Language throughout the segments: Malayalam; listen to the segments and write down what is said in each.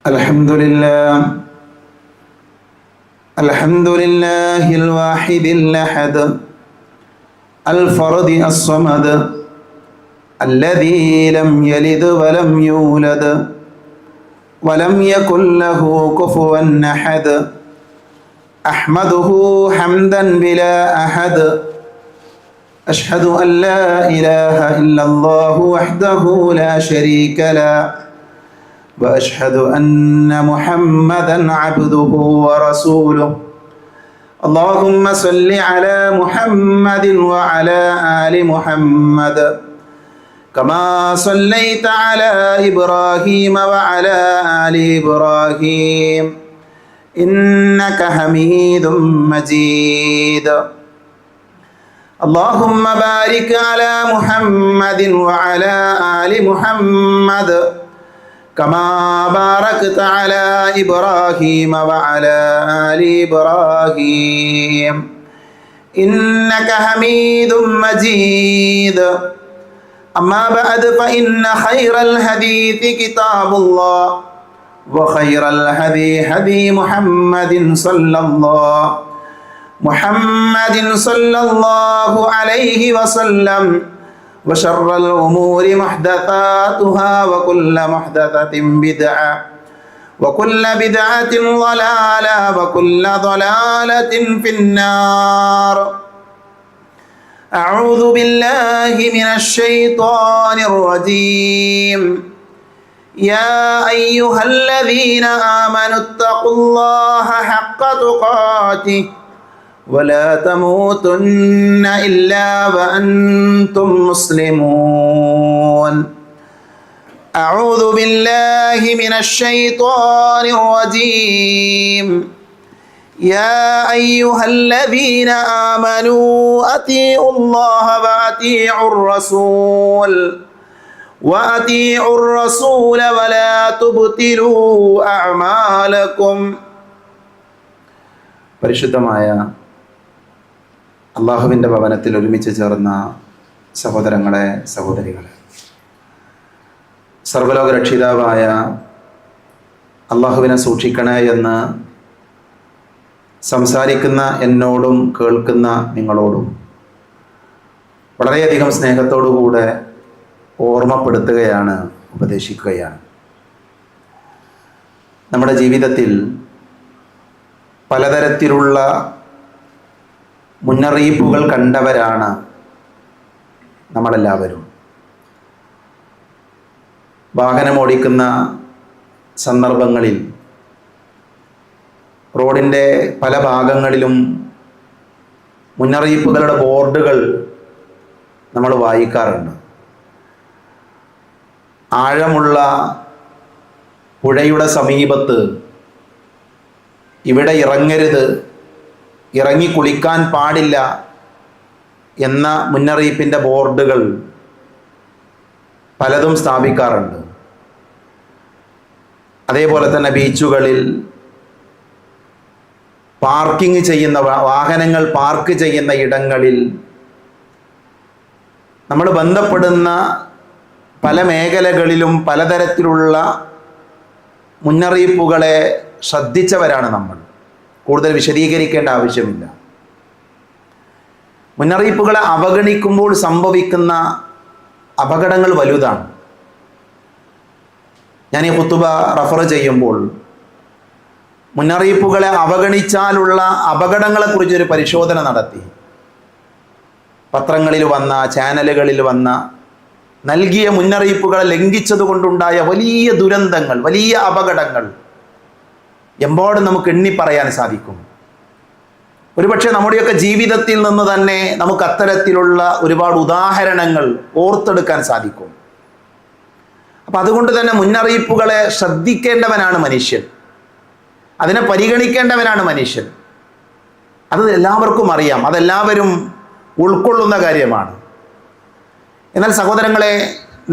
الحمد لله الواحد الأحد الفرد الصمد الذي لم يلد ولم يولد ولم يكن له كفوا أحد أحمده حمدا بلا أحد أشهد أن لا إله إلا الله وحده لا شريك له وأشهد أن محمدا عبده ورسوله اللهم صل على محمد وعلى آل محمد كما صليت على إبراهيم وعلى آل إبراهيم إنك حميد مجيد اللهم بارك على محمد وعلى آل محمد كما باركت على إبراهيم وعلى آل إبراهيم إنك حميد مجيد أما بعد فإن خير الحديث كتاب الله وخير الهدي هدي محمد صلى الله عليه وسلم وشر الأمور محدثاتها وكل محدثة بدعة وكل بدعة ضلالة وكل ضلالة في النار أعوذ بالله من الشيطان الرجيم يا أيها الذين آمنوا اتقوا الله حق تقاته ولا تموتن إلا وأنتم مسلمون أعوذ بالله من الشيطان الرجيم يا أيها الذين آمنوا أطيعوا الله وأطيعوا الرسول ولا تبطلوا أعمالكم പരിശുദ്ധമായ അള്ളാഹുവിൻ്റെ ഭവനത്തിൽ ഒരുമിച്ച് ചേർന്ന സഹോദരങ്ങളെ, സഹോദരികളെ, സർവ്വലോക രക്ഷിതാവായ അള്ളാഹുവിനെ സൂക്ഷിക്കണേ എന്ന് സംസാരിക്കുന്ന എന്നോടും കേൾക്കുന്ന നിങ്ങളോടും വളരെയധികം സ്നേഹത്തോടുകൂടെ ഓർമ്മപ്പെടുത്തുകയാണ്, ഉപദേശിക്കുകയാണ്. നമ്മുടെ ജീവിതത്തിൽ പലതരത്തിലുള്ള മുന്നറിയിപ്പുകൾ കണ്ടവരാണ് നമ്മളെല്ലാവരും. വാഹനമോടിക്കുന്ന സന്ദർഭങ്ങളിൽ റോഡിൻ്റെ പല ഭാഗങ്ങളിലും മുന്നറിയിപ്പുകളുടെ ബോർഡുകൾ നമ്മൾ വായിക്കാറുണ്ട്. ആഴമുള്ള പുഴയുടെ സമീപത്ത് ഇവിടെ ഇറങ്ങരുത്, ഇറങ്ങി കുളിക്കാൻ പാടില്ല എന്ന മുന്നറിയിപ്പിൻ്റെ ബോർഡുകൾ പലതും സ്ഥാപിക്കാറുണ്ട്. അതേപോലെ തന്നെ ബീച്ചുകളിൽ പാർക്കിംഗ് ചെയ്യുന്ന വാഹനങ്ങൾ പാർക്ക് ചെയ്യുന്ന ഇടങ്ങളിൽ നമ്മൾ ബന്ധപ്പെടുന്ന പല മേഖലകളിലും പലതരത്തിലുള്ള മുന്നറിയിപ്പുകളെ ശ്രദ്ധിച്ചവരാണ് നമ്മൾ. കൂടുതൽ വിശദീകരിക്കേണ്ട ആവശ്യമില്ല. മുന്നറിയിപ്പുകളെ അവഗണിക്കുമ്പോൾ സംഭവിക്കുന്ന അപകടങ്ങൾ വലുതാണ്. ഞാൻ ഈ ഖുതുബ റഫർ ചെയ്യുമ്പോൾ മുന്നറിയിപ്പുകളെ അവഗണിച്ചാലുള്ള അപകടങ്ങളെക്കുറിച്ചൊരു പരിശോധന നടത്തി. പത്രങ്ങളിൽ വന്ന, ചാനലുകളിൽ വന്ന, നൽകിയ മുന്നറിയിപ്പുകളെ ലംഘിച്ചതുകൊണ്ടുണ്ടായ വലിയ ദുരന്തങ്ങൾ, വലിയ അപകടങ്ങൾ എമ്പാടും നമുക്ക് എണ്ണി പറയാൻ സാധിക്കും. ഒരുപക്ഷെ നമ്മുടെയൊക്കെ ജീവിതത്തിൽ നിന്ന് തന്നെ നമുക്ക് അത്തരത്തിലുള്ള ഒരുപാട് ഉദാഹരണങ്ങൾ ഓർത്തെടുക്കാൻ സാധിക്കും. അപ്പം അതുകൊണ്ട് തന്നെ മുന്നറിയിപ്പുകളെ ശ്രദ്ധിക്കേണ്ടവനാണ് മനുഷ്യൻ, അതിനെ പരിഗണിക്കേണ്ടവനാണ് മനുഷ്യൻ. അത് എല്ലാവർക്കും അറിയാം, അതെല്ലാവരും ഉൾക്കൊള്ളുന്ന കാര്യമാണ്. എന്നാൽ സഹോദരങ്ങളെ,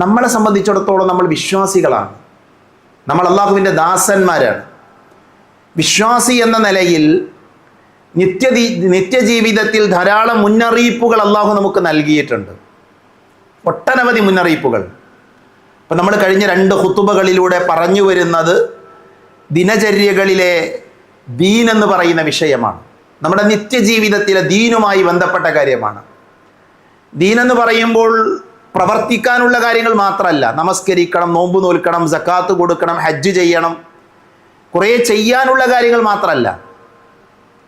നമ്മളെ സംബന്ധിച്ചിടത്തോളം നമ്മൾ വിശ്വാസികളാണ്, നമ്മൾ അള്ളാഹുവിൻ്റെ ദാസന്മാരാണ്. വിശ്വാസി എന്ന നിലയിൽ നിത്യജീവിതത്തിൽ ധാരാളം മുന്നറിയിപ്പുകൾ അള്ളാഹു നമുക്ക് നൽകിയിട്ടുണ്ട്. ഒട്ടനവധി മുന്നറിയിപ്പുകൾ. അപ്പം നമ്മൾ കഴിഞ്ഞ 2 ഖുതുബകളിലൂടെ പറഞ്ഞു വരുന്നത് ദിനചര്യകളിലെ ദീൻ എന്ന് പറയുന്ന വിഷയമാണ്. നമ്മുടെ നിത്യജീവിതത്തിലെ ദീനുമായി ബന്ധപ്പെട്ട കാര്യമാണ്. ദീൻ എന്ന് പറയുമ്പോൾ പ്രവർത്തിക്കാനുള്ള കാര്യങ്ങൾ മാത്രമല്ല, നമസ്കരിക്കണം, നോമ്പ് നോൽക്കണം, സക്കാത്ത് കൊടുക്കണം, ഹജ്ജ് ചെയ്യണം, കുറേ ചെയ്യാനുള്ള കാര്യങ്ങൾ മാത്രമല്ല.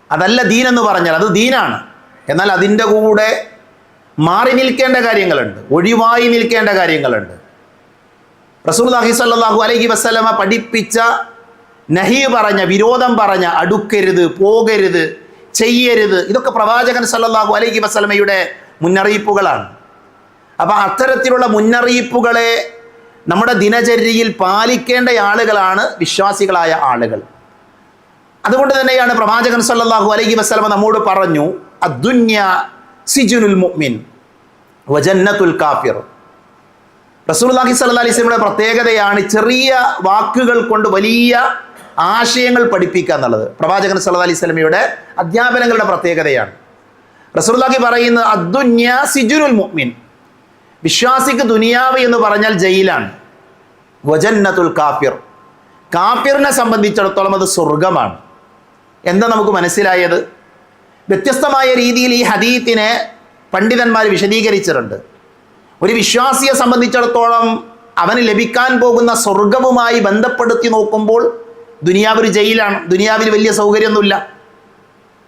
അതല്ല ദീൻ എന്ന് പറഞ്ഞാൽ, അത് ദീനാണ്. എന്നാൽ അതിൻ്റെ കൂടെ മാറി നിൽക്കേണ്ട കാര്യങ്ങളുണ്ട്, ഒഴിവായി നിൽക്കേണ്ട കാര്യങ്ങളുണ്ട്. റസൂലുള്ളാഹി സ്വല്ലല്ലാഹു അലൈഹി വസല്ലമ പഠിപ്പിച്ച, നഹി പറഞ്ഞ, വിരോധം പറഞ്ഞ, അടുക്കരുത്, പോകരുത്, ചെയ്യരുത്, ഇതൊക്കെ പ്രവാചകൻ സ്വല്ലല്ലാഹു അലൈഹി വസല്ലമയുടെ മുന്നറിയിപ്പുകളാണ്. അപ്പം അത്തരത്തിലുള്ള മുന്നറിയിപ്പുകളെ നമ്മുടെ ദിനചര്യയിൽ പാലിക്കേണ്ട ആളുകളാണ് വിശ്വാസികളായ ആളുകൾ. അതുകൊണ്ട് തന്നെയാണ് പ്രവാചകൻ സ്വല്ലല്ലാഹു അലൈഹി വസല്ലമ നമ്മോട് പറഞ്ഞു, അദ്ദുന്യ സിജുനുൽ മുഅ്മിൻ വജന്നത്തുൽ കാഫിർ. റസൂലുള്ളാഹി സ്വല്ലല്ലാഹു അലൈഹി വസല്ലമയുടെ പ്രത്യേകതയാണ് ചെറിയ വാക്കുകൾ കൊണ്ട് വലിയ ആശയങ്ങൾ പഠിപ്പിക്കുക എന്നുള്ളത്. പ്രവാചകൻ സ്വല്ലല്ലാഹു അലൈഹി വസല്ലമയുടെ അധ്യാപനങ്ങളുടെ പ്രത്യേകതയാണ്. റസൂലുള്ളാഹി പറയുന്നത് അദ്ദുന്യ സിജുനുൽ മുഅ്മിൻ, വിശ്വാസിക്ക് ദുനിയാവ് എന്ന് പറഞ്ഞാൽ ജയിലാണ്. വജന്നത്തുൽ കാഫിർ, കാഫിറിനെ സംബന്ധിച്ചിടത്തോളം അത് സ്വർഗമാണ്. എന്താ നമുക്ക് മനസ്സിലായത്? വ്യത്യസ്തമായ രീതിയിൽ ഈ ഹദീത്തിനെ പണ്ഡിതന്മാർ വിശദീകരിച്ചിട്ടുണ്ട്. ഒരു വിശ്വാസിയെ സംബന്ധിച്ചിടത്തോളം അവന് ലഭിക്കാൻ പോകുന്ന സ്വർഗവുമായി ബന്ധപ്പെടുത്തി നോക്കുമ്പോൾ ദുനിയാവ് ഒരു ജയിലാണ്. ദുനിയാവിൽ വലിയ സൗകര്യമൊന്നുമില്ല.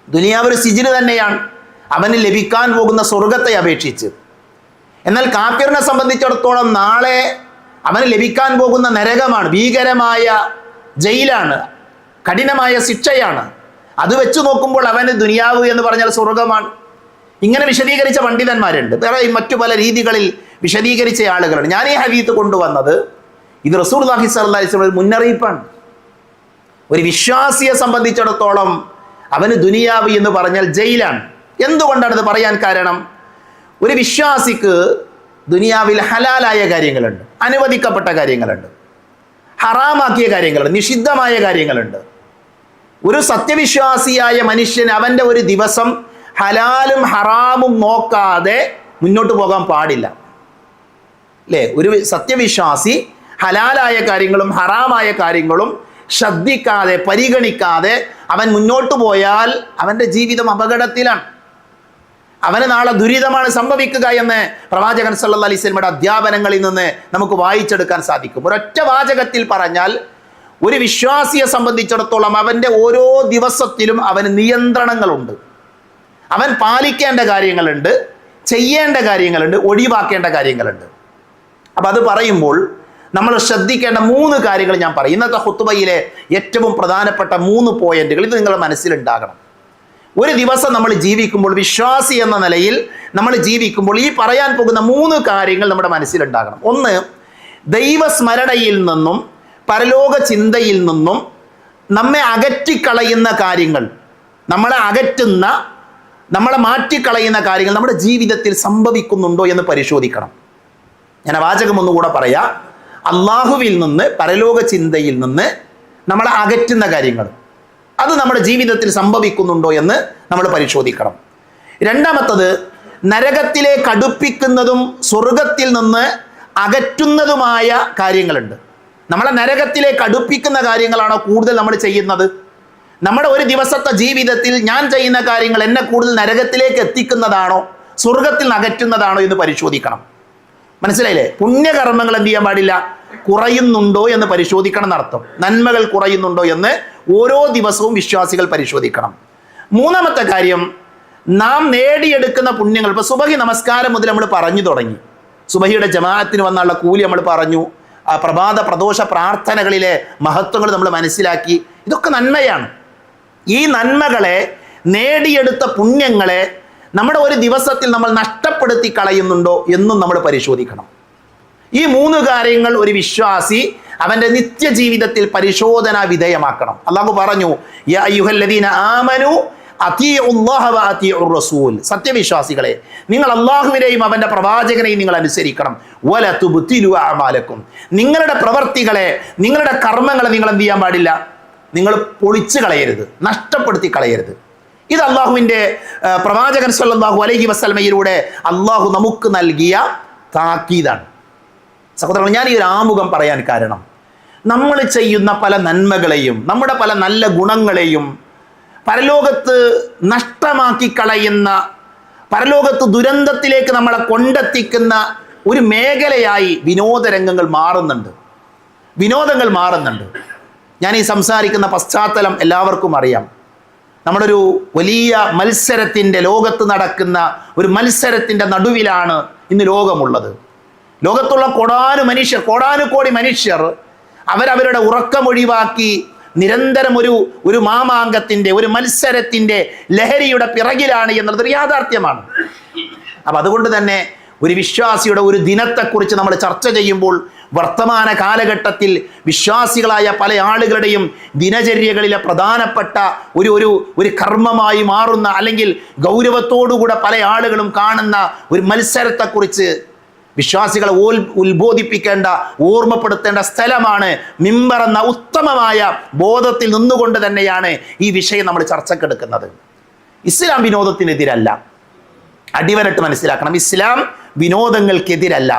ദുനിയാവ് ഒരു സിജിന് തന്നെയാണ് അവന് ലഭിക്കാൻ പോകുന്ന സ്വർഗത്തെ അപേക്ഷിച്ച്. എന്നാൽ കാഫിറിനെ സംബന്ധിച്ചിടത്തോളം നാളെ അവന് ലഭിക്കാൻ പോകുന്ന നരകമാണ്, ഭീകരമായ ജയിലാണ്, കഠിനമായ ശിക്ഷയാണ്. അത് വെച്ച് നോക്കുമ്പോൾ അവന് ദുനിയാവ് എന്ന് പറഞ്ഞാൽ സ്വർഗമാണ്. ഇങ്ങനെ വിശദീകരിച്ച പണ്ഡിതന്മാരുണ്ട്. വേറെ മറ്റു പല രീതികളിൽ വിശദീകരിച്ച ആളുകളുണ്ട്. ഞാൻ ഈ ഹദീത്ത് കൊണ്ടുവന്നത് ഇത് റസൂലുള്ളാഹി സ്വല്ലല്ലാഹി അലൈഹി വസല്ലം ഒരു മുന്നറിയിപ്പാണ്. ഒരു വിശ്വാസിയെ സംബന്ധിച്ചിടത്തോളം അവന് ദുനിയാവ് എന്ന് പറഞ്ഞാൽ ജയിലാണ്. എന്തുകൊണ്ടാണ് ഇത് പറയാൻ കാരണം? ഒരു വിശ്വാസിക്ക് ദുനിയാവിൽ ഹലാലായ കാര്യങ്ങളുണ്ട്, അനുവദിക്കപ്പെട്ട കാര്യങ്ങളുണ്ട്, ഹറാമാക്കിയ കാര്യങ്ങളുണ്ട്, നിഷിദ്ധമായ കാര്യങ്ങളുണ്ട്. ഒരു സത്യവിശ്വാസിയായ മനുഷ്യൻ അവൻ്റെ ഒരു ദിവസം ഹലാലും ഹറാമും നോക്കാതെ മുന്നോട്ട് പോകാൻ പാടില്ല, അല്ലേ? ഒരു സത്യവിശ്വാസി ഹലാലായ കാര്യങ്ങളും ഹറാമായ കാര്യങ്ങളും ശ്രദ്ധിക്കാതെ, പരിഗണിക്കാതെ അവൻ മുന്നോട്ട് പോയാൽ അവൻ്റെ ജീവിതം അപകടത്തിലാണ്. അവന് നാളെ ദുരിതമാണ് സംഭവിക്കുക എന്ന് പ്രവാചകൻ സല്ലല്ലാഹു അലൈഹി വസല്ലമയുടെ അധ്യാപനങ്ങളിൽ നിന്ന് നമുക്ക് വായിച്ചെടുക്കാൻ സാധിക്കും. ഒരൊറ്റ വാചകത്തിൽ പറഞ്ഞാൽ, ഒരു വിശ്വാസിയെ സംബന്ധിച്ചിടത്തോളം അവൻ്റെ ഓരോ ദിവസത്തിലും അവന് നിയന്ത്രണങ്ങളുണ്ട്. അവൻ പാലിക്കേണ്ട കാര്യങ്ങളുണ്ട്, ചെയ്യേണ്ട കാര്യങ്ങളുണ്ട്, ഒഴിവാക്കേണ്ട കാര്യങ്ങളുണ്ട്. അപ്പം അത് പറയുമ്പോൾ നമ്മൾ ശ്രദ്ധിക്കേണ്ട 3 കാര്യങ്ങൾ ഞാൻ പറയും. ഇന്നത്തെ ഖുത്ബയിലെ ഏറ്റവും പ്രധാനപ്പെട്ട 3 പോയിന്റുകൾ ഇത് നിങ്ങളുടെ മനസ്സിലുണ്ടാകണം. ഒരു ദിവസം നമ്മൾ ജീവിക്കുമ്പോൾ, വിശ്വാസി എന്ന നിലയിൽ നമ്മൾ ജീവിക്കുമ്പോൾ ഈ പറയാൻ പോകുന്ന 3 കാര്യങ്ങൾ നമ്മുടെ മനസ്സിലുണ്ടാകണം. ഒന്ന്, ദൈവസ്മരണയിൽ നിന്നും പരലോക ചിന്തയിൽ നിന്നും നമ്മെ അകറ്റിക്കളയുന്ന കാര്യങ്ങൾ, നമ്മളെ അകറ്റുന്ന, നമ്മളെ മാറ്റിക്കളയുന്ന കാര്യങ്ങൾ നമ്മുടെ ജീവിതത്തിൽ സംഭവിക്കുന്നുണ്ടോ എന്ന് പരിശോധിക്കണം. ഞാൻ ആ വാചകം ഒന്നുകൂടെ പറയാം. അള്ളാഹുവിൽ നിന്ന്, പരലോക ചിന്തയിൽ നിന്ന് നമ്മളെ അകറ്റുന്ന കാര്യങ്ങൾ, അത് നമ്മുടെ ജീവിതത്തിൽ സംഭവിക്കുന്നുണ്ടോ എന്ന് നമ്മൾ പരിശോധിക്കണം. രണ്ടാമത്തത്, നരകത്തിലേക്ക് അടുപ്പിക്കുന്നതും സ്വർഗത്തിൽ നിന്ന് അകറ്റുന്നതുമായ കാര്യങ്ങളുണ്ട്. നമ്മളെ നരകത്തിലേക്ക് അടുപ്പിക്കുന്ന കാര്യങ്ങളാണോ കൂടുതൽ നമ്മൾ ചെയ്യുന്നത്? നമ്മുടെ ഒരു ദിവസത്തെ ജീവിതത്തിൽ ഞാൻ ചെയ്യുന്ന കാര്യങ്ങൾ എന്നെ കൂടുതൽ നരകത്തിലേക്ക് എത്തിക്കുന്നതാണോ സ്വർഗത്തിൽ നിന്ന് അകറ്റുന്നതാണോ എന്ന് പരിശോധിക്കണം. മനസ്സിലായില്ലേ? പുണ്യകർമ്മങ്ങൾ എന്ത് ചെയ്യാൻ പാടില്ല? കുറയുന്നുണ്ടോ എന്ന് പരിശോധിക്കണം എന്നർത്ഥം. നന്മകൾ കുറയുന്നുണ്ടോ എന്ന് ഓരോ ദിവസവും വിശ്വാസികൾ പരിശോധിക്കണം. മൂന്നാമത്തെ കാര്യം, നാം നേടിയെടുക്കുന്ന പുണ്യങ്ങൾ. ഇപ്പോൾ സുബഹി നമസ്കാരം മുതൽ നമ്മൾ പറഞ്ഞു തുടങ്ങി. സുബഹിയുടെ ജമാഅത്തിന് വന്നുള്ള കൂലി നമ്മൾ പറഞ്ഞു, പ്രഭാത പ്രദോഷ പ്രാർത്ഥനകളിലെ മഹത്വങ്ങൾ നമ്മൾ മനസ്സിലാക്കി. ഇതൊക്കെ നന്മയാണ്. ഈ നന്മകളെ, നേടിയെടുത്ത പുണ്യങ്ങളെ നമ്മുടെ ഒരു ദിവസത്തിൽ നമ്മൾ നഷ്ടപ്പെടുത്തി കളയുന്നുണ്ടോ എന്നും നമ്മൾ പരിശോധിക്കണം. ഈ 3 കാര്യങ്ങൾ ഒരു വിശ്വാസി അവൻ്റെ നിത്യജീവിതത്തിൽ പരിശോധനാ വിധേയമാക്കണം. അല്ലാഹു പറഞ്ഞു, യാ അയ്യുഹല്ലദീന ആമനു അതീഉല്ലാഹ വ അതീഉർ റസൂൽ, സത്യവിശ്വാസികളെ നിങ്ങൾ അല്ലാഹുവിനെയും അവൻ്റെ പ്രവാചകനെയും നിങ്ങൾ അനുസരിക്കണം. വല തുബ്തിലു അഅമാലക്കും, നിങ്ങളുടെ പ്രവർത്തികളെ, നിങ്ങളുടെ കർമ്മങ്ങളെ നിങ്ങൾ എന്ത് ചെയ്യാൻ പാടില്ല? നിങ്ങൾ പൊളിച്ചു കളയരുത്, നഷ്ടപ്പെടുത്തി കളയരുത്. ഇത് അള്ളാഹുവിൻ്റെ പ്രവാചകൻ സല്ലല്ലാഹു അലൈഹി വസല്ലമയിലൂടെ അള്ളാഹു നമുക്ക് നൽകിയ താക്കീതാണ്. സഹോദരങ്ങൾ, ഞാൻ ഈ ഒരു ആമുഖം പറയാൻ കാരണം, നമ്മൾ ചെയ്യുന്ന പല നന്മകളെയും നമ്മുടെ പല നല്ല ഗുണങ്ങളെയും പരലോകത്ത് നഷ്ടമാക്കി കളയുന്ന, പരലോകത്ത് ദുരന്തത്തിലേക്ക് നമ്മളെ കൊണ്ടെത്തിക്കുന്ന ഒരു മേഖലയായി വിനോദരംഗങ്ങൾ മാറുന്നുണ്ട്. വിനോദങ്ങൾ മാറുന്നുണ്ട്. ഞാൻ ഈ സംസാരിക്കുന്ന പശ്ചാത്തലം എല്ലാവർക്കും അറിയാം. നമ്മളൊരു വലിയ മത്സരത്തിൻ്റെ, ലോകത്ത് നടക്കുന്ന ഒരു മത്സരത്തിൻ്റെ നടുവിലാണ് ഇന്ന് ലോകമുള്ളത്. ലോകത്തുള്ള കോടാനുകോടി മനുഷ്യർ അവരവരുടെ ഉറക്കമൊഴിവാക്കി നിരന്തരം ഒരു മാമാങ്കത്തിൻ്റെ, ഒരു മത്സരത്തിൻ്റെ ലഹരിയുടെ പിറകിലാണ് എന്നുള്ളതൊരു യാഥാർത്ഥ്യമാണ്. അപ്പം അതുകൊണ്ട് തന്നെ ഒരു വിശ്വാസിയുടെ ഒരു ദിനത്തെക്കുറിച്ച് നമ്മൾ ചർച്ച ചെയ്യുമ്പോൾ വർത്തമാന കാലഘട്ടത്തിൽ വിശ്വാസികളായ പല ആളുകളുടെയും ദിനചര്യകളിലെ പ്രധാനപ്പെട്ട ഒരു കർമ്മമായി മാറുന്ന, അല്ലെങ്കിൽ ഗൗരവത്തോടുകൂടെ പല ആളുകളും കാണുന്ന ഒരു മത്സരത്തെക്കുറിച്ച് വിശ്വാസികളെ ഉത്ബോധിപ്പിക്കേണ്ട, ഓർമ്മപ്പെടുത്തേണ്ട സ്ഥലമാണ് മിമ്പർ എന്ന ഉത്തമമായ ബോധത്തിൽ നിന്നുകൊണ്ട് തന്നെയാണ് ഈ വിഷയം നമ്മൾ ചർച്ചക്കെടുക്കുന്നത്. ഇസ്ലാം വിനോദത്തിനെതിരല്ല. അടിവരട്ട് മനസ്സിലാക്കണം, ഇസ്ലാം വിനോദങ്ങൾക്കെതിരല്ല.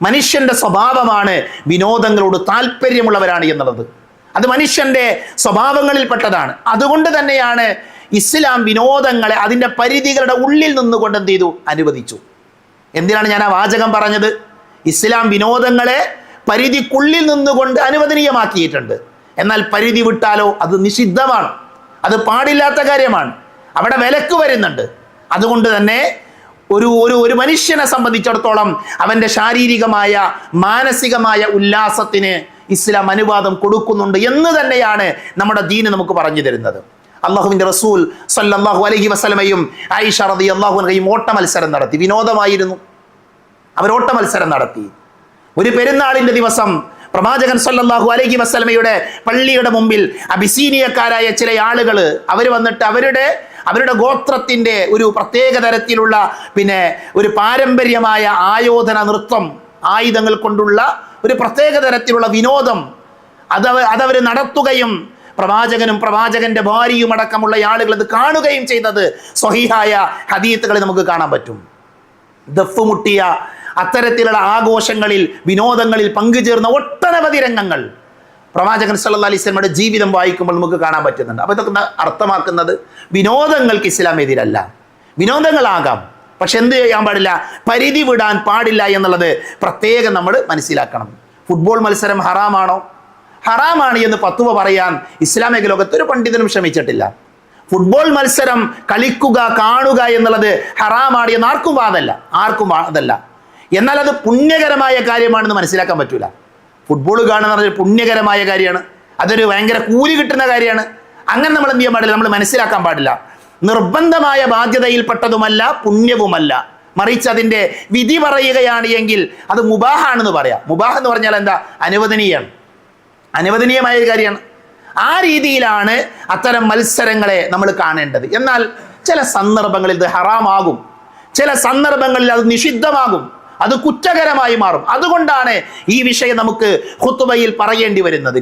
മനുഷ്യന്റെ സ്വഭാവമാണ് വിനോദങ്ങളോട് താല്പര്യമുള്ളവരാണ് എന്നുള്ളത്. അത് മനുഷ്യന്റെ സ്വഭാവങ്ങളിൽപ്പെട്ടതാണ്. അതുകൊണ്ട് തന്നെയാണ് ഇസ്ലാം വിനോദങ്ങളെ അതിൻ്റെ പരിധികളുടെ ഉള്ളിൽ നിന്നുകൊണ്ട് എന്ത് ചെയ്തു? അനുവദിച്ചു. എന്തിനാണ് ഞാൻ ആ വാചകം പറഞ്ഞത്? ഇസ്ലാം വിനോദങ്ങളെ പരിധിക്കുള്ളിൽ നിന്നുകൊണ്ട് അനുവദനീയമാക്കിയിട്ടുണ്ട്. എന്നാൽ പരിധി വിട്ടാലോ അത് നിഷിദ്ധമാണ്, അത് പാടില്ലാത്ത കാര്യമാണ്, അവിടെ വിലക്ക് വരുന്നുണ്ട്. അതുകൊണ്ട് തന്നെ ഒരു മനുഷ്യനെ സംബന്ധിച്ചിടത്തോളം അവൻ്റെ ശാരീരികമായ മാനസികമായ ഉല്ലാസത്തിന് ഇസ്ലാം അനുവാദം കൊടുക്കുന്നുണ്ട് എന്ന് തന്നെയാണ് നമ്മുടെ ദീന് നമുക്ക് പറഞ്ഞു തരുന്നത്. അള്ളാഹുവിൻ്റെ റസൂൽ സല്ലല്ലാഹു അലൈഹി വസല്ലമയും ആയിഷ റളിയല്ലാഹു അൻഹയും ഓട്ട മത്സരം നടത്തി. വിനോദമായിരുന്നു. അവർ ഓട്ട മത്സരം നടത്തി. ഒരു പെരുന്നാളിൻ്റെ ദിവസം പ്രവാചകൻ സല്ലല്ലാഹു അലൈഹി വസല്ലമയുടെ പള്ളിയുടെ മുമ്പിൽ അബിസീനിയക്കാരായ ചില ആളുകൾ അവർ വന്നിട്ട് അവരുടെ ഗോത്രത്തിൻ്റെ ഒരു പ്രത്യേക തരത്തിലുള്ള ഒരു പാരമ്പര്യമായ ആയോധന നൃത്തം, ആയുധങ്ങൾ കൊണ്ടുള്ള ഒരു പ്രത്യേക തരത്തിലുള്ള വിനോദം അതവർ നടത്തുകയും പ്രവാചകനും പ്രവാചകന്റെ ഭാര്യയും അടക്കമുള്ള ആളുകൾ അത് കാണുകയും ചെയ്തത് സ്വഹീഹായ ഹദീത്തുകളിൽ നമുക്ക് കാണാൻ പറ്റും. ദഫ് മുട്ടിയ അത്തരത്തിലുള്ള ആഘോഷങ്ങളിൽ, വിനോദങ്ങളിൽ പങ്കുചേർന്ന ഒട്ടനവധി രംഗങ്ങൾ പ്രവാചകൻ സല്ലല്ലാഹു അലൈഹി വസല്ലമയുടെ ജീവിതം വായിക്കുമ്പോൾ നമുക്ക് കാണാൻ പറ്റുന്നുണ്ട്. അപ്പോൾ ഇതൊക്കെ അർത്ഥമാക്കുന്നത് വിനോദങ്ങൾക്ക് ഇസ്ലാം എതിരല്ല. വിനോദങ്ങളാകാം, പക്ഷെ എന്ത് ചെയ്യാൻ പാടില്ല? പരിധി വിടാൻ പാടില്ല എന്നുള്ളത് പ്രത്യേകം നമ്മൾ മനസ്സിലാക്കണം. ഫുട്ബോൾ മത്സരം ഹറാമാണോ? ഹറാമാണ് എന്ന് ഫത്വ പറയാൻ ഇസ്ലാമിക ലോകത്ത് ഒരു പണ്ഡിതനും ശ്രമിച്ചിട്ടില്ല. ഫുട്ബോൾ മത്സരം കളിക്കുക, കാണുക എന്നുള്ളത് ഹറാമാണ് എന്ന് ആർക്കും വാദമല്ല. എന്നാൽ അത് പുണ്യകരമായ കാര്യമാണെന്ന് മനസ്സിലാക്കാൻ പറ്റൂല. ഫുട്ബോൾ കാണുന്ന പറഞ്ഞാൽ പുണ്യകരമായ കാര്യമാണ്, അതൊരു ഭയങ്കര കൂലി കിട്ടുന്ന കാര്യമാണ്. അങ്ങനെ നമ്മൾ എന്ത് ചെയ്യാൻ പാടില്ല? നമ്മൾ മനസ്സിലാക്കാൻ പാടില്ല. നിർബന്ധമായ ബാധ്യതയിൽപ്പെട്ടതുമല്ല, പുണ്യവുമല്ല. മറിച്ച് അതിൻ്റെ വിധി പറയുകയാണ് എങ്കിൽ അത് മുബാഹാണെന്ന് പറയാം. മുബാഹ് എന്ന് പറഞ്ഞാൽ എന്താ? അനുവദനീയമായ ഒരു കാര്യമാണ്. ആ രീതിയിലാണ് അത്തരം മത്സരങ്ങളെ നമ്മൾ കാണേണ്ടത്. എന്നാൽ ചില സന്ദർഭങ്ങളിൽ ഇത് ഹറാമാകും, ചില സന്ദർഭങ്ങളിൽ അത് നിഷിദ്ധമാകും, അത് കുറ്റകരമായി മാറും. അതുകൊണ്ടാണ് ഈ വിഷയം നമുക്ക് ഖുത്ബയിൽ പറയേണ്ടി വരുന്നത്.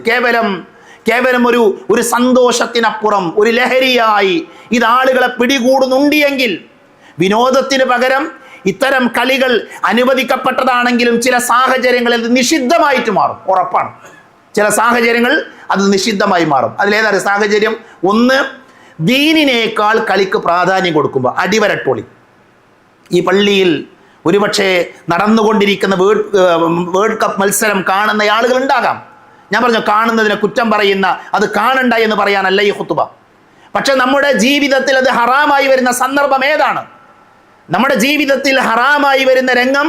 കേവലം ഒരു സന്തോഷത്തിനപ്പുറം ഒരു ലഹരിയായി ഇത് ആളുകളെ പിടികൂടുന്നുണ്ട് എങ്കിൽ വിനോദത്തിന് പകരം ഇത്തരം കളികൾ അനുവദിക്കപ്പെട്ടതാണെങ്കിലും ചില സാഹചര്യങ്ങളിൽ അത് നിഷിദ്ധമായിട്ട് മാറും. ഉറപ്പാണ്, ചില സാഹചര്യങ്ങൾ അത് നിഷിദ്ധമായി മാറും. അതിലേതാണ് സാഹചര്യം? ഒന്ന്, ദീനിനേക്കാൾ കളിക്ക് പ്രാധാന്യം കൊടുക്കുമ്പോൾ. അടിവരട്ടോളി. ഈ പള്ളിയിൽ ഒരുപക്ഷെ നടന്നുകൊണ്ടിരിക്കുന്ന വേൾഡ് കപ്പ് മത്സരം കാണുന്ന ആളുകൾ ഉണ്ടാകാം. ഞാൻ പറഞ്ഞു, കാണുന്നതിനെ കുറ്റം പറയുന്ന, അത് കാണണ്ട എന്ന് പറയാനല്ല ഈ ഖുത്ബ. പക്ഷെ നമ്മുടെ ജീവിതത്തിൽ അത് ഹറാമായി വരുന്ന സന്ദർഭം ഏതാണ്? നമ്മുടെ ജീവിതത്തിൽ ഹറാമായി വരുന്ന രംഗം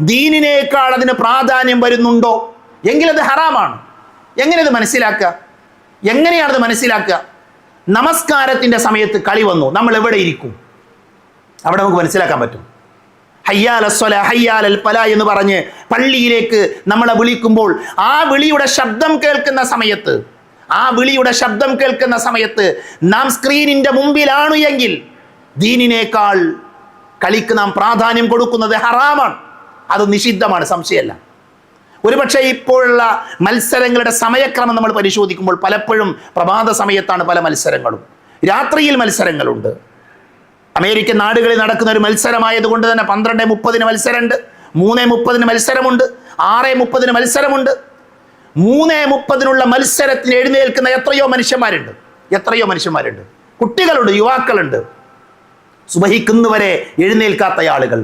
ദീനിനേക്കാൾ അതിന് പ്രാധാന്യം വരുന്നുണ്ടോ എങ്കിൽ അത് ഹറാമാണ്. എങ്ങനെയത് മനസ്സിലാക്കുക? എങ്ങനെയാണത് മനസ്സിലാക്കുക? നമസ്കാരത്തിൻ്റെ സമയത്ത് കളി വന്നു, നമ്മൾ എവിടെ ഇരിക്കും? അവിടെ നമുക്ക് മനസ്സിലാക്കാൻ പറ്റും. ഹയ്യാൽ അസ്സലാ ഹയ്യാൽ ഫലാ എന്ന് പറഞ്ഞ് പള്ളിയിലേക്ക് നമ്മളെ വിളിക്കുമ്പോൾ ആ വിളിയുടെ ശബ്ദം കേൾക്കുന്ന സമയത്ത് നാം സ്ക്രീനിൻ്റെ മുമ്പിലാണ് എങ്കിൽ ദീനിനേക്കാൾ കളിക്ക് നാം പ്രാധാന്യം കൊടുക്കുന്നത് ഹറാമാണ്, അത് നിഷിദ്ധമാണ്, സംശയമല്ല. ഒരുപക്ഷെ ഇപ്പോഴുള്ള മത്സരങ്ങളുടെ സമയക്രമം നമ്മൾ പരിശോധിക്കുമ്പോൾ പലപ്പോഴും പ്രഭാത സമയത്താണ് പല മത്സരങ്ങളും, രാത്രിയിൽ മത്സരങ്ങളുണ്ട്. അമേരിക്കൻ നാടുകളിൽ നടക്കുന്ന ഒരു മത്സരമായതുകൊണ്ട് തന്നെ 12:30 മത്സരമുണ്ട്, 3:30 മത്സരമുണ്ട്, 6:30 മത്സരമുണ്ട്. 3:30 മത്സരത്തിന് എഴുന്നേൽക്കുന്ന എത്രയോ മനുഷ്യന്മാരുണ്ട്, കുട്ടികളുണ്ട്, യുവാക്കളുണ്ട്. സുബഹിക്കുന്നവരെ എഴുന്നേൽക്കാത്ത ആളുകൾ,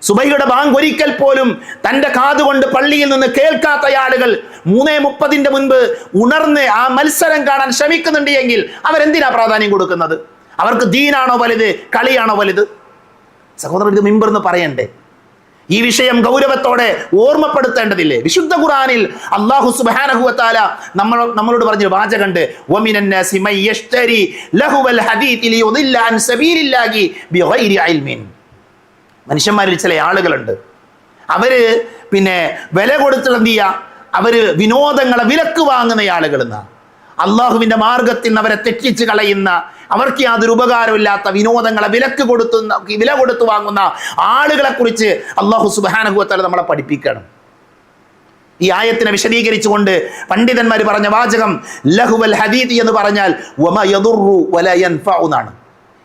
സുബഹിയുടെ ബാങ്ക് ഒരിക്കൽ പോലും തൻ്റെ കാതുകൊണ്ട് പള്ളിയിൽ നിന്ന് കേൾക്കാത്ത ആളുകൾ 3:30 മുൻപ് ഉണർന്ന് ആ മത്സരം കാണാൻ ശ്രമിക്കുന്നുണ്ട് എങ്കിൽ അവരെന്തിനാ പ്രാധാന്യം കൊടുക്കുന്നത്? അവർക്ക് ദീനാണോ വലുത്, കളിയാണോ വലുത്? സഹോദരൻ, ഇത് മിമ്പർന്ന് പറയണ്ടേ? ഈ വിഷയം ഗൗരവത്തോടെ ഓർമ്മപ്പെടുത്തേണ്ടതില്ലേ? വിശുദ്ധ ഖുർആനിൽ അല്ലാഹു സുബ്ഹാനഹു വ തആല നമ്മളോട് പറഞ്ഞ വാചകമുണ്ട്, വമിനൻ നാസി മൻ യശ്തരി ലഹുവൽ ഹദീഥി ലിയുദില്ല അൻ സബീലില്ലാഹി ബിഗൈരി ഇൽമിൻ. മനുഷ്യന്മാരിൽ ചില ആളുകളുണ്ട്, അവര് വില കൊടുത്തിട്ട് എന്ത് ചെയ്യുക, അവര് വിനോദങ്ങളെ വിലക്ക് വാങ്ങുന്ന ആളുകളെന്ന, അള്ളാഹുവിന്റെ മാർഗത്തിൽ നിന്ന് അവരെ തെറ്റിച്ച് കളയുന്ന, അവർക്ക് യാതൊരു ഉപകാരമില്ലാത്ത വിനോദങ്ങളെ വില കൊടുത്തു വാങ്ങുന്ന ആളുകളെ കുറിച്ച് അല്ലാഹു സുബ്ഹാനഹു വ തആല നമ്മളെ പഠിപ്പിക്കണം. ഈ ആയത്തിനെ വിശദീകരിച്ചുകൊണ്ട് പണ്ഡിതന്മാർ പറഞ്ഞ വാചകം ലഹുവൽ ഹദീഥി എന്ന് പറഞ്ഞാൽ വമാ യദുറു വലാ യൻഫഉ എന്നാണ്.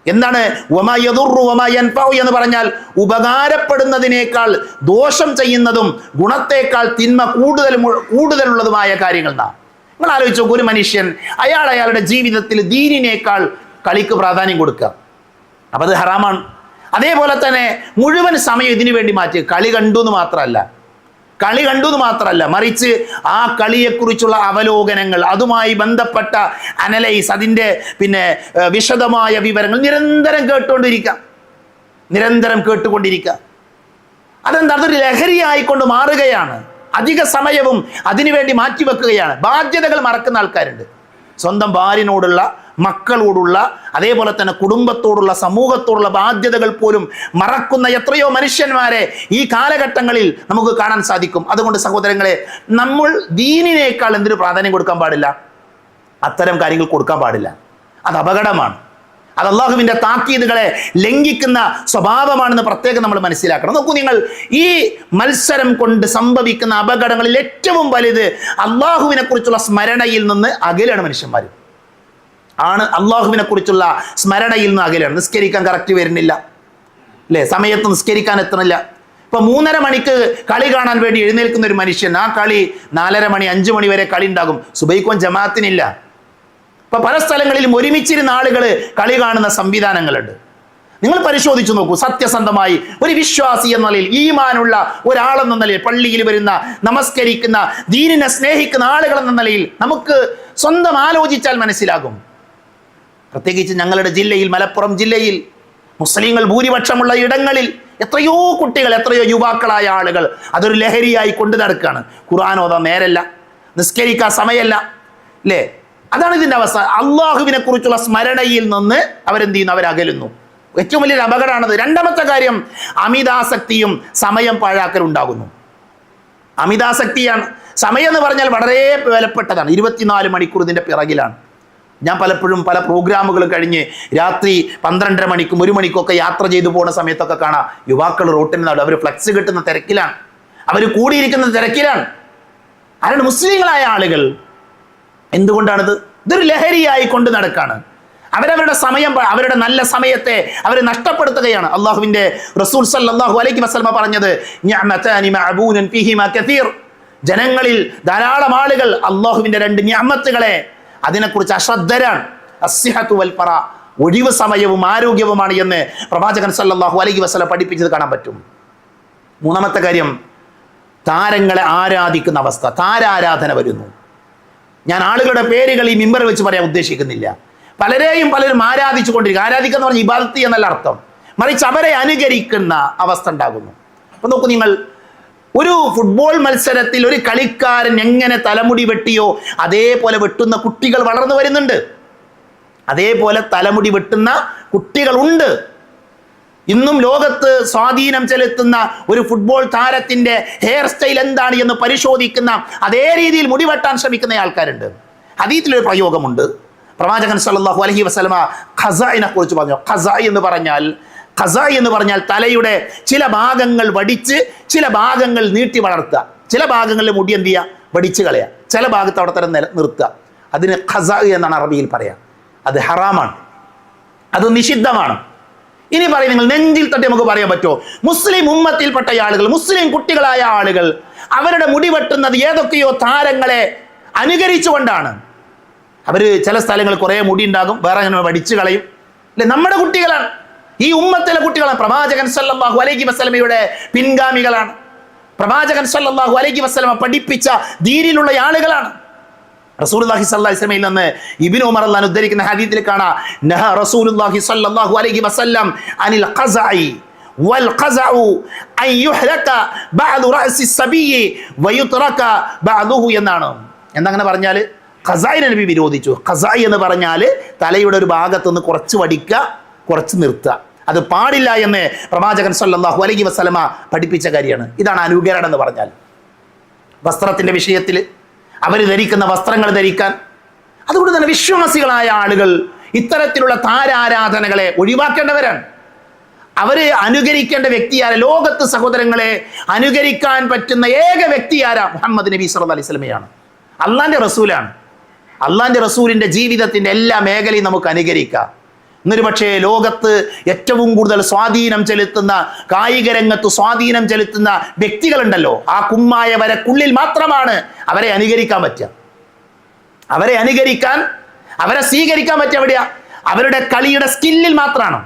എന്താണ് വമാ യദുറു വമാ യൻഫഉ എന്ന് പറഞ്ഞാൽ? ഉപകാരപ്പെടുന്നതിനേക്കാൾ ദോഷം ചെയ്യുന്നതും ഗുണത്തേക്കാൾ തിന്മ കൂടുതലുള്ളതുമായ കാര്യങ്ങൾ. നിങ്ങൾ ആലോചിച്ച് നോക്കൂ, ഒരു മനുഷ്യൻ അയാളുടെ ജീവിതത്തിൽ ദീനിനേക്കാൾ കളിക്ക് പ്രാധാന്യം കൊടുക്കുക, അപ്പം അത് ഹറാമാണ്. അതേപോലെ തന്നെ മുഴുവൻ സമയം ഇതിനു വേണ്ടി മാറ്റി കളി കണ്ടു എന്ന് മാത്രമല്ല, മറിച്ച് ആ കളിയെക്കുറിച്ചുള്ള അവലോകനങ്ങൾ, അതുമായി ബന്ധപ്പെട്ട അനലൈസ്, അതിൻ്റെ വിശദമായ വിവരങ്ങൾ നിരന്തരം കേട്ടുകൊണ്ടിരിക്കുക. അതെന്താ? അതൊരു ലഹരിയായിക്കൊണ്ട് മാറുകയാണ്. അധിക സമയവും അതിനുവേണ്ടി മാറ്റിവെക്കുകയാണ്. ബാധ്യതകൾ മറക്കുന്ന ആൾക്കാരുണ്ട്. സ്വന്തം ഭാര്യനോടുള്ള, മക്കളോടുള്ള, അതേപോലെ തന്നെ കുടുംബത്തോടുള്ള, സമൂഹത്തോടുള്ള ബാധ്യതകൾ പോലും മറക്കുന്ന എത്രയോ മനുഷ്യന്മാരെ ഈ കാലഘട്ടങ്ങളിൽ നമുക്ക് കാണാൻ സാധിക്കും. അതുകൊണ്ട് സഹോദരങ്ങളെ, നമ്മൾ ദീനിനേക്കാൾ എന്തിനു പ്രാധാന്യം കൊടുക്കാൻ പാടില്ല? അത്തരം കാര്യങ്ങൾ കൊടുക്കാൻ പാടില്ല. അത് അപകടമാണ്. അത് അള്ളാഹുവിൻ്റെ താക്കീതുകളെ ലംഘിക്കുന്ന സ്വഭാവമാണെന്ന് പ്രത്യേകം നമ്മൾ മനസ്സിലാക്കണം. നോക്കൂ നിങ്ങൾ, ഈ മത്സരം കൊണ്ട് സംഭവിക്കുന്ന അപകടങ്ങളിൽ ഏറ്റവും വലുത് അള്ളാഹുവിനെ കുറിച്ചുള്ള സ്മരണയിൽ നിന്ന് അകലാണ് മനുഷ്യന്മാർ. അള്ളാഹുവിനെ കുറിച്ചുള്ള സ്മരണയിൽ നിന്ന് അകലാണ്. നിസ്കരിക്കാൻ കറക്റ്റ് വരുന്നില്ല, അല്ലേ? സമയത്ത് നിസ്കരിക്കാൻ എത്തണില്ല. ഇപ്പൊ 3:30 മണിക്ക് കളി കാണാൻ വേണ്ടി എഴുന്നേൽക്കുന്ന ഒരു മനുഷ്യൻ, ആ കളി 4:30 മണി 5 മണി വരെ കളി ഉണ്ടാകും. സുബൈക്കും ജമാഅത്തിനില്ല. ഇപ്പൊ പല സ്ഥലങ്ങളിലും ഒരുമിച്ചിരുന്ന ആളുകൾ കളി കാണുന്ന സംവിധാനങ്ങളുണ്ട്. നിങ്ങൾ പരിശോധിച്ചു നോക്കൂ. സത്യസന്ധമായി ഒരു വിശ്വാസി എന്ന നിലയിൽ, ഈമാനുള്ള ഒരാളെന്ന നിലയിൽ, പള്ളിയിൽ വരുന്ന, നമസ്കരിക്കുന്ന, ദീനിനെ സ്നേഹിക്കുന്ന ആളുകൾ എന്ന നിലയിൽ നമുക്ക് സ്വന്തം ആലോചിച്ചാൽ മനസ്സിലാകും. പ്രത്യേകിച്ച് ഞങ്ങളുടെ ജില്ലയിൽ, മലപ്പുറം ജില്ലയിൽ, മുസ്ലിങ്ങൾ ഭൂരിപക്ഷമുള്ള ഇടങ്ങളിൽ എത്രയോ കുട്ടികൾ, എത്രയോ യുവാക്കളായ ആളുകൾ അതൊരു ലഹരിയായി കൊണ്ടു നടക്കുകയാണ്. ഖുർആൻ ഓതാൻ നേരല്ല, നിസ്കരിക്കാൻ സമയമല്ല, അല്ലേ? അതാണ് ഇതിൻ്റെ അവസ്ഥ. അള്ളാഹുവിനെ കുറിച്ചുള്ള സ്മരണയിൽ നിന്ന് അവരെന്ത് ചെയ്യുന്നു? അവരകലുന്നു. ഏറ്റവും വലിയൊരു അപകടമാണത്. രണ്ടാമത്തെ കാര്യം, അമിതാസക്തിയും സമയം പാഴാക്കലുണ്ടാകുന്നു. അമിതാസക്തിയാണ്. സമയം എന്ന് പറഞ്ഞാൽ വളരെ വിലപ്പെട്ടതാണ്. 24 മണിക്കൂർ ഇതിൻ്റെ പിറകിലാണ്. ഞാൻ പലപ്പോഴും പല പ്രോഗ്രാമുകളും കഴിഞ്ഞ് രാത്രി 12:30 മണിക്കും 1 മണിക്കൊക്കെ യാത്ര ചെയ്തു പോകുന്ന സമയത്തൊക്കെ കാണാം യുവാക്കൾ റോട്ടിൽ നിന്നാണ്. അവർ ഫ്ലക്സ് കിട്ടുന്ന തിരക്കിലാണ്, അവർ കൂടിയിരിക്കുന്ന തിരക്കിലാണ്. ആരാണ്? മുസ്ലിങ്ങളായ ആളുകൾ. എന്തുകൊണ്ടാണിത്? ഇതൊരു ലഹരിയായി കൊണ്ട് നടക്കാണ്. അവരവരുടെ സമയം, അവരുടെ നല്ല സമയത്തെ അവർ നഷ്ടപ്പെടുത്തുകയാണ്. അള്ളാഹുവിന്റെ റസൂൽ സല്ലല്ലാഹു അലൈഹി വസല്ലം പറഞ്ഞത്, നിഅമതാനി മഅബൂനൻ ഫീഹിമാ കസീർ. ജനങ്ങളിൽ ധാരാളം ആളുകൾ അള്ളാഹുവിന്റെ 2 നിഅമത്തുകളെ അതിനെക്കുറിച്ച് അശ്രദ്ധരാണ്. അസ്സിഹത്തു വൽ ഫറ, ഒഴിവ് സമയവും ആരോഗ്യവുമാണ് എന്ന് പ്രവാചകൻ സല്ലല്ലാഹു അലൈഹി വസല്ലം പഠിപ്പിച്ചത് കാണാൻ പറ്റും. മൂന്നാമത്തെ കാര്യം, താരങ്ങളെ ആരാധിക്കുന്ന അവസ്ഥ. താരാരാധന വരുന്നു. ഞാൻ ആളുകളുടെ പേരുകൾ ഈ മിമ്പർ വെച്ച് പറയാൻ ഉദ്ദേശിക്കുന്നില്ല. പലരും ആരാധിച്ചു കൊണ്ടിരിക്കുക. ആരാധിക്കുന്ന പറഞ്ഞാൽ ഇബാദത്ത് എന്നല്ല അർത്ഥം, മറിച്ച് അവരെ അനുകരിക്കുന്ന അവസ്ഥ ഉണ്ടാകുന്നു. അപ്പൊ നോക്കൂ നിങ്ങൾ, ഒരു ഫുട്ബോൾ മത്സരത്തിൽ ഒരു കളിക്കാരൻ എങ്ങനെ തലമുടി വെട്ടിയോ അതേപോലെ വെട്ടുന്ന കുട്ടികൾ വളർന്നു വരുന്നുണ്ട്. അതേപോലെ തലമുടി വെട്ടുന്ന കുട്ടികളുണ്ട്. ഇന്നും ലോകത്ത് സ്വാധീനം ചെലുത്തുന്ന ഒരു ഫുട്ബോൾ താരത്തിന്റെ ഹെയർ സ്റ്റൈൽ എന്താണ് എന്ന് പരിശോധിക്കുന്ന, അതേ രീതിയിൽ മുടിവെട്ടാൻ ശ്രമിക്കുന്ന ആൾക്കാരുണ്ട്. ഹദീസിലൊരു പ്രയോഗമുണ്ട്. പ്രവാചകൻ സല്ലല്ലാഹു അലൈഹി വസല്ലമ ഖസാഇനെ കുറിച്ച് പറഞ്ഞു. ഖസാഇ എന്ന് പറഞ്ഞാൽ തലയുടെ ചില ഭാഗങ്ങൾ വടിച്ച് ചില ഭാഗങ്ങൾ നീട്ടി വളർത്തുക. ചില ഭാഗങ്ങളിൽ മുടി എന്ത് ചെയ്യുക? വടിച്ച് കളയുക. ചില ഭാഗത്ത് അവിടെ തന്നെ നിർത്തുക. അതിന് ഖസാഇ എന്നാണ് അറബിയിൽ പറയാം. അത് ഹറാമാണ്, അത് നിഷിദ്ധമാണ്. ഇനി പറയും, നിങ്ങൾ നെഞ്ചിൽ തട്ടി നമുക്ക് പറയാൻ പറ്റുമോ? മുസ്ലിം ഉമ്മത്തിൽപ്പെട്ട ആളുകൾ, മുസ്ലിം കുട്ടികളായ ആളുകൾ അവരുടെ മുടി വെട്ടുന്നത് ഏതൊക്കെയോ താരങ്ങളെ അനുകരിച്ചുകൊണ്ടാണ്. അവർ ചില സ്ഥലങ്ങളിൽ കുറേ മുടി ഉണ്ടാകും, വേറെ അങ്ങനെ വടിച്ചു കളയും. അല്ലെ, നമ്മുടെ കുട്ടികളാണ്, ഈ ഉമ്മത്തിലെ കുട്ടികളാണ്. പ്രവാചകൻ സല്ലല്ലാഹു അലൈഹി വസല്ലമയുടെ പിൻഗാമികളാണ്. പ്രവാചകൻ സല്ലല്ലാഹു അലൈഹി വസല്ലമ പഠിപ്പിച്ച ദീനിലുള്ള ആളുകളാണ്. റസൂലുള്ളാഹി സ്വല്ലല്ലാഹു അലൈഹി വസല്ലമയിൽ നിന്ന് ഇബ്നു ഉമർ റളിയല്ലാഹു ഉദ്ധരിക്കുന്ന ഹദീസിൽ കാണാം, നഹ റസൂലുള്ളാഹി സ്വല്ലല്ലാഹു അലൈഹി വസല്ലം അനിൽ ഖസഇ വൽ ഖസഉ അൻ യുഹ്റക ബഅദു റഅസി സബിയി വയുത്രക ബഅദുഹു എന്നാണ്. എന്നങ്ങനെ പറഞ്ഞാൽ ഖസഇനെ നബി വിരോധിച്ചു. ഖസഇ എന്ന് പറഞ്ഞാൽ തലയുടെ ഒരു ഭാഗത്ത് നിന്ന് കുറച്ച് വടിക്കുക, കുറച്ച് നിർത്തുക. അത് പാടില്ല എന്ന് പ്രവാചകൻ സല്ലല്ലാഹു അലൈഹി വസല്ലമ പഠിപ്പിച്ച കാര്യമാണ്. ഇതാണ് അനുകരണം എന്ന് പറഞ്ഞാൽ. വസ്ത്രത്തിന്റെ വിഷയത്തിൽ അവർ ധരിക്കുന്ന വസ്ത്രങ്ങൾ ധരിക്കാൻ, അതുകൊണ്ട് തന്നെ വിശ്വാസികളായ ആളുകൾ ഇത്തരത്തിലുള്ള താരാരാധനകളെ ഒഴിവാക്കേണ്ടവരാണ്. അവര് അനുകരിക്കേണ്ട വ്യക്തിയാര? ലോകത്ത് സഹോദരങ്ങളെ അനുകരിക്കാൻ പറ്റുന്ന ഏക വ്യക്തിയാര? മുഹമ്മദ് നബി സല്ലല്ലാഹു അലൈഹി വസല്ലമയാണ്. അള്ളാന്റെ റസൂലാണ്. അള്ളാന്റെ റസൂലിന്റെ ജീവിതത്തിന്റെ എല്ലാ മേഖലയും നമുക്ക് അനുകരിക്കാം. എന്നൊരു പക്ഷേ ലോകത്ത് ഏറ്റവും കൂടുതൽ സ്വാധീനം ചെലുത്തുന്ന, കായിക രംഗത്ത് സ്വാധീനം ചെലുത്തുന്ന വ്യക്തികളുണ്ടല്ലോ, ആ കുമ്മായ വരക്കുള്ളിൽ മാത്രമാണ് അവരെ അനുകരിക്കാൻ പറ്റുക. അവരെ അനുകരിക്കാൻ, അവരെ സ്വീകരിക്കാൻ പറ്റുക എവിടെയാ? അവരുടെ കളിയുടെ സ്കില്ലിൽ മാത്രമാണ്.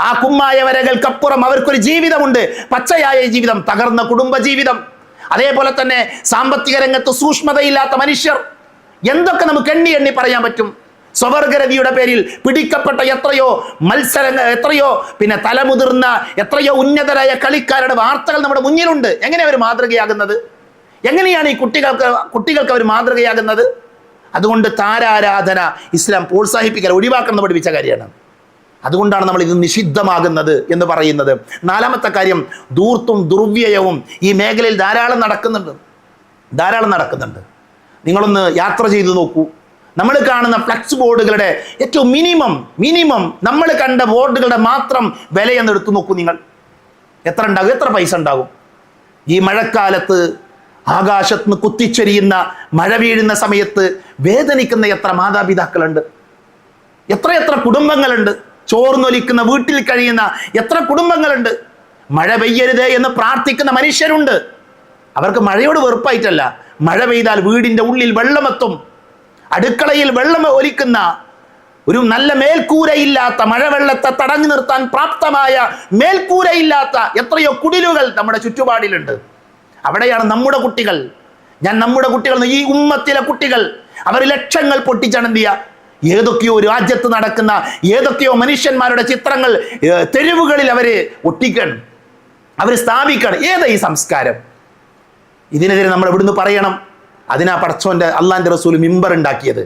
ആ കുമ്മായ വരകൾക്കപ്പുറം അവർക്കൊരു ജീവിതമുണ്ട്, പച്ചയായ ജീവിതം, തകർന്ന കുടുംബ ജീവിതം. അതേപോലെ തന്നെ സാമ്പത്തിക രംഗത്ത് സൂക്ഷ്മതയില്ലാത്ത മനുഷ്യർ. എന്തൊക്കെ നമുക്ക് എണ്ണി എണ്ണി പറയാൻ പറ്റും. സ്വവർഗരതിയുടെ പേരിൽ പിടിക്കപ്പെട്ട എത്രയോ മത്സരങ്ങൾ, എത്രയോ തലമുതിർന്ന എത്രയോ ഉന്നതരായ കളിക്കാരുടെ വാർത്തകൾ നമ്മുടെ മുന്നിലുണ്ട്. എങ്ങനെ അവർ മാതൃകയാകുന്നത്? എങ്ങനെയാണ് ഈ കുട്ടികൾക്ക് അവർ മാതൃകയാകുന്നത്? അതുകൊണ്ട് താരാരാധന ഇസ്ലാം പ്രോത്സാഹിപ്പിക്കാൻ, ഒഴിവാക്കണം പഠിപ്പിച്ച കാര്യമാണ്. അതുകൊണ്ടാണ് നമ്മൾ ഇത് നിഷിദ്ധമാകുന്നത് എന്ന് പറയുന്നത്. നാലാമത്തെ കാര്യം, ധൂർത്തും ദുർവ്യയവും ഈ മേഖലയിൽ ധാരാളം നടക്കുന്നുണ്ട്. നിങ്ങളൊന്ന് യാത്ര ചെയ്തു നോക്കൂ. നമ്മൾ കാണുന്ന ഫ്ലക്സ് ബോർഡുകളുടെ ഏറ്റവും മിനിമം നമ്മൾ കണ്ട ബോർഡുകളുടെ മാത്രം വിലയെന്ന് എടുത്തു നോക്കൂ. നിങ്ങൾ എത്ര ഉണ്ടാകും? എത്ര പൈസ ഉണ്ടാകും? ഈ മഴക്കാലത്ത് ആകാശത്ത് നിന്ന് കുത്തിച്ചൊരിയുന്ന മഴ വീഴുന്ന സമയത്ത് വേദനിക്കുന്ന എത്ര മാതാപിതാക്കളുണ്ട്, എത്ര കുടുംബങ്ങളുണ്ട്, ചോർന്നൊലിക്കുന്ന വീട്ടിൽ കഴിയുന്ന എത്ര കുടുംബങ്ങളുണ്ട്. മഴ പെയ്യരുത് എന്ന് പ്രാർത്ഥിക്കുന്ന മനുഷ്യരുണ്ട്. അവർക്ക് മഴയോട് വെറുപ്പായിട്ടല്ല, മഴ പെയ്താൽ വീടിൻ്റെ ഉള്ളിൽ വെള്ളമെത്തും, അടുക്കളയിൽ വെള്ളം ഒലിക്കുന്ന, ഒരു നല്ല മേൽക്കൂരയില്ലാത്ത, മഴവെള്ളത്തെ തടഞ്ഞു നിർത്താൻ പ്രാപ്തമായ മേൽക്കൂരയില്ലാത്ത എത്രയോ കുടിലുകൾ നമ്മുടെ ചുറ്റുപാടിലുണ്ട്. അവിടെയാണ് നമ്മുടെ കുട്ടികൾ. നമ്മുടെ കുട്ടികൾ, ഈ ഉമ്മത്തിലെ കുട്ടികൾ, അവർ ലക്ഷങ്ങൾ പൊട്ടിച്ചാണ് എന്ത് ചെയ്യുക? ഏതൊക്കെയോ രാജ്യത്ത് നടക്കുന്ന ഏതൊക്കെയോ മനുഷ്യന്മാരുടെ ചിത്രങ്ങൾ തെരുവുകളിൽ അവര് ഒട്ടിക്കണം, അവർ സ്ഥാപിക്കണം. ഏതാ ഈ സംസ്കാരം? ഇതിനെതിരെ നമ്മൾ ഇവിടുന്ന് പറയണം. അതിനാ പടച്ചോന്റെ അള്ളാന്റെ റസൂൽ മിമ്പർ ഉണ്ടാക്കിയത്.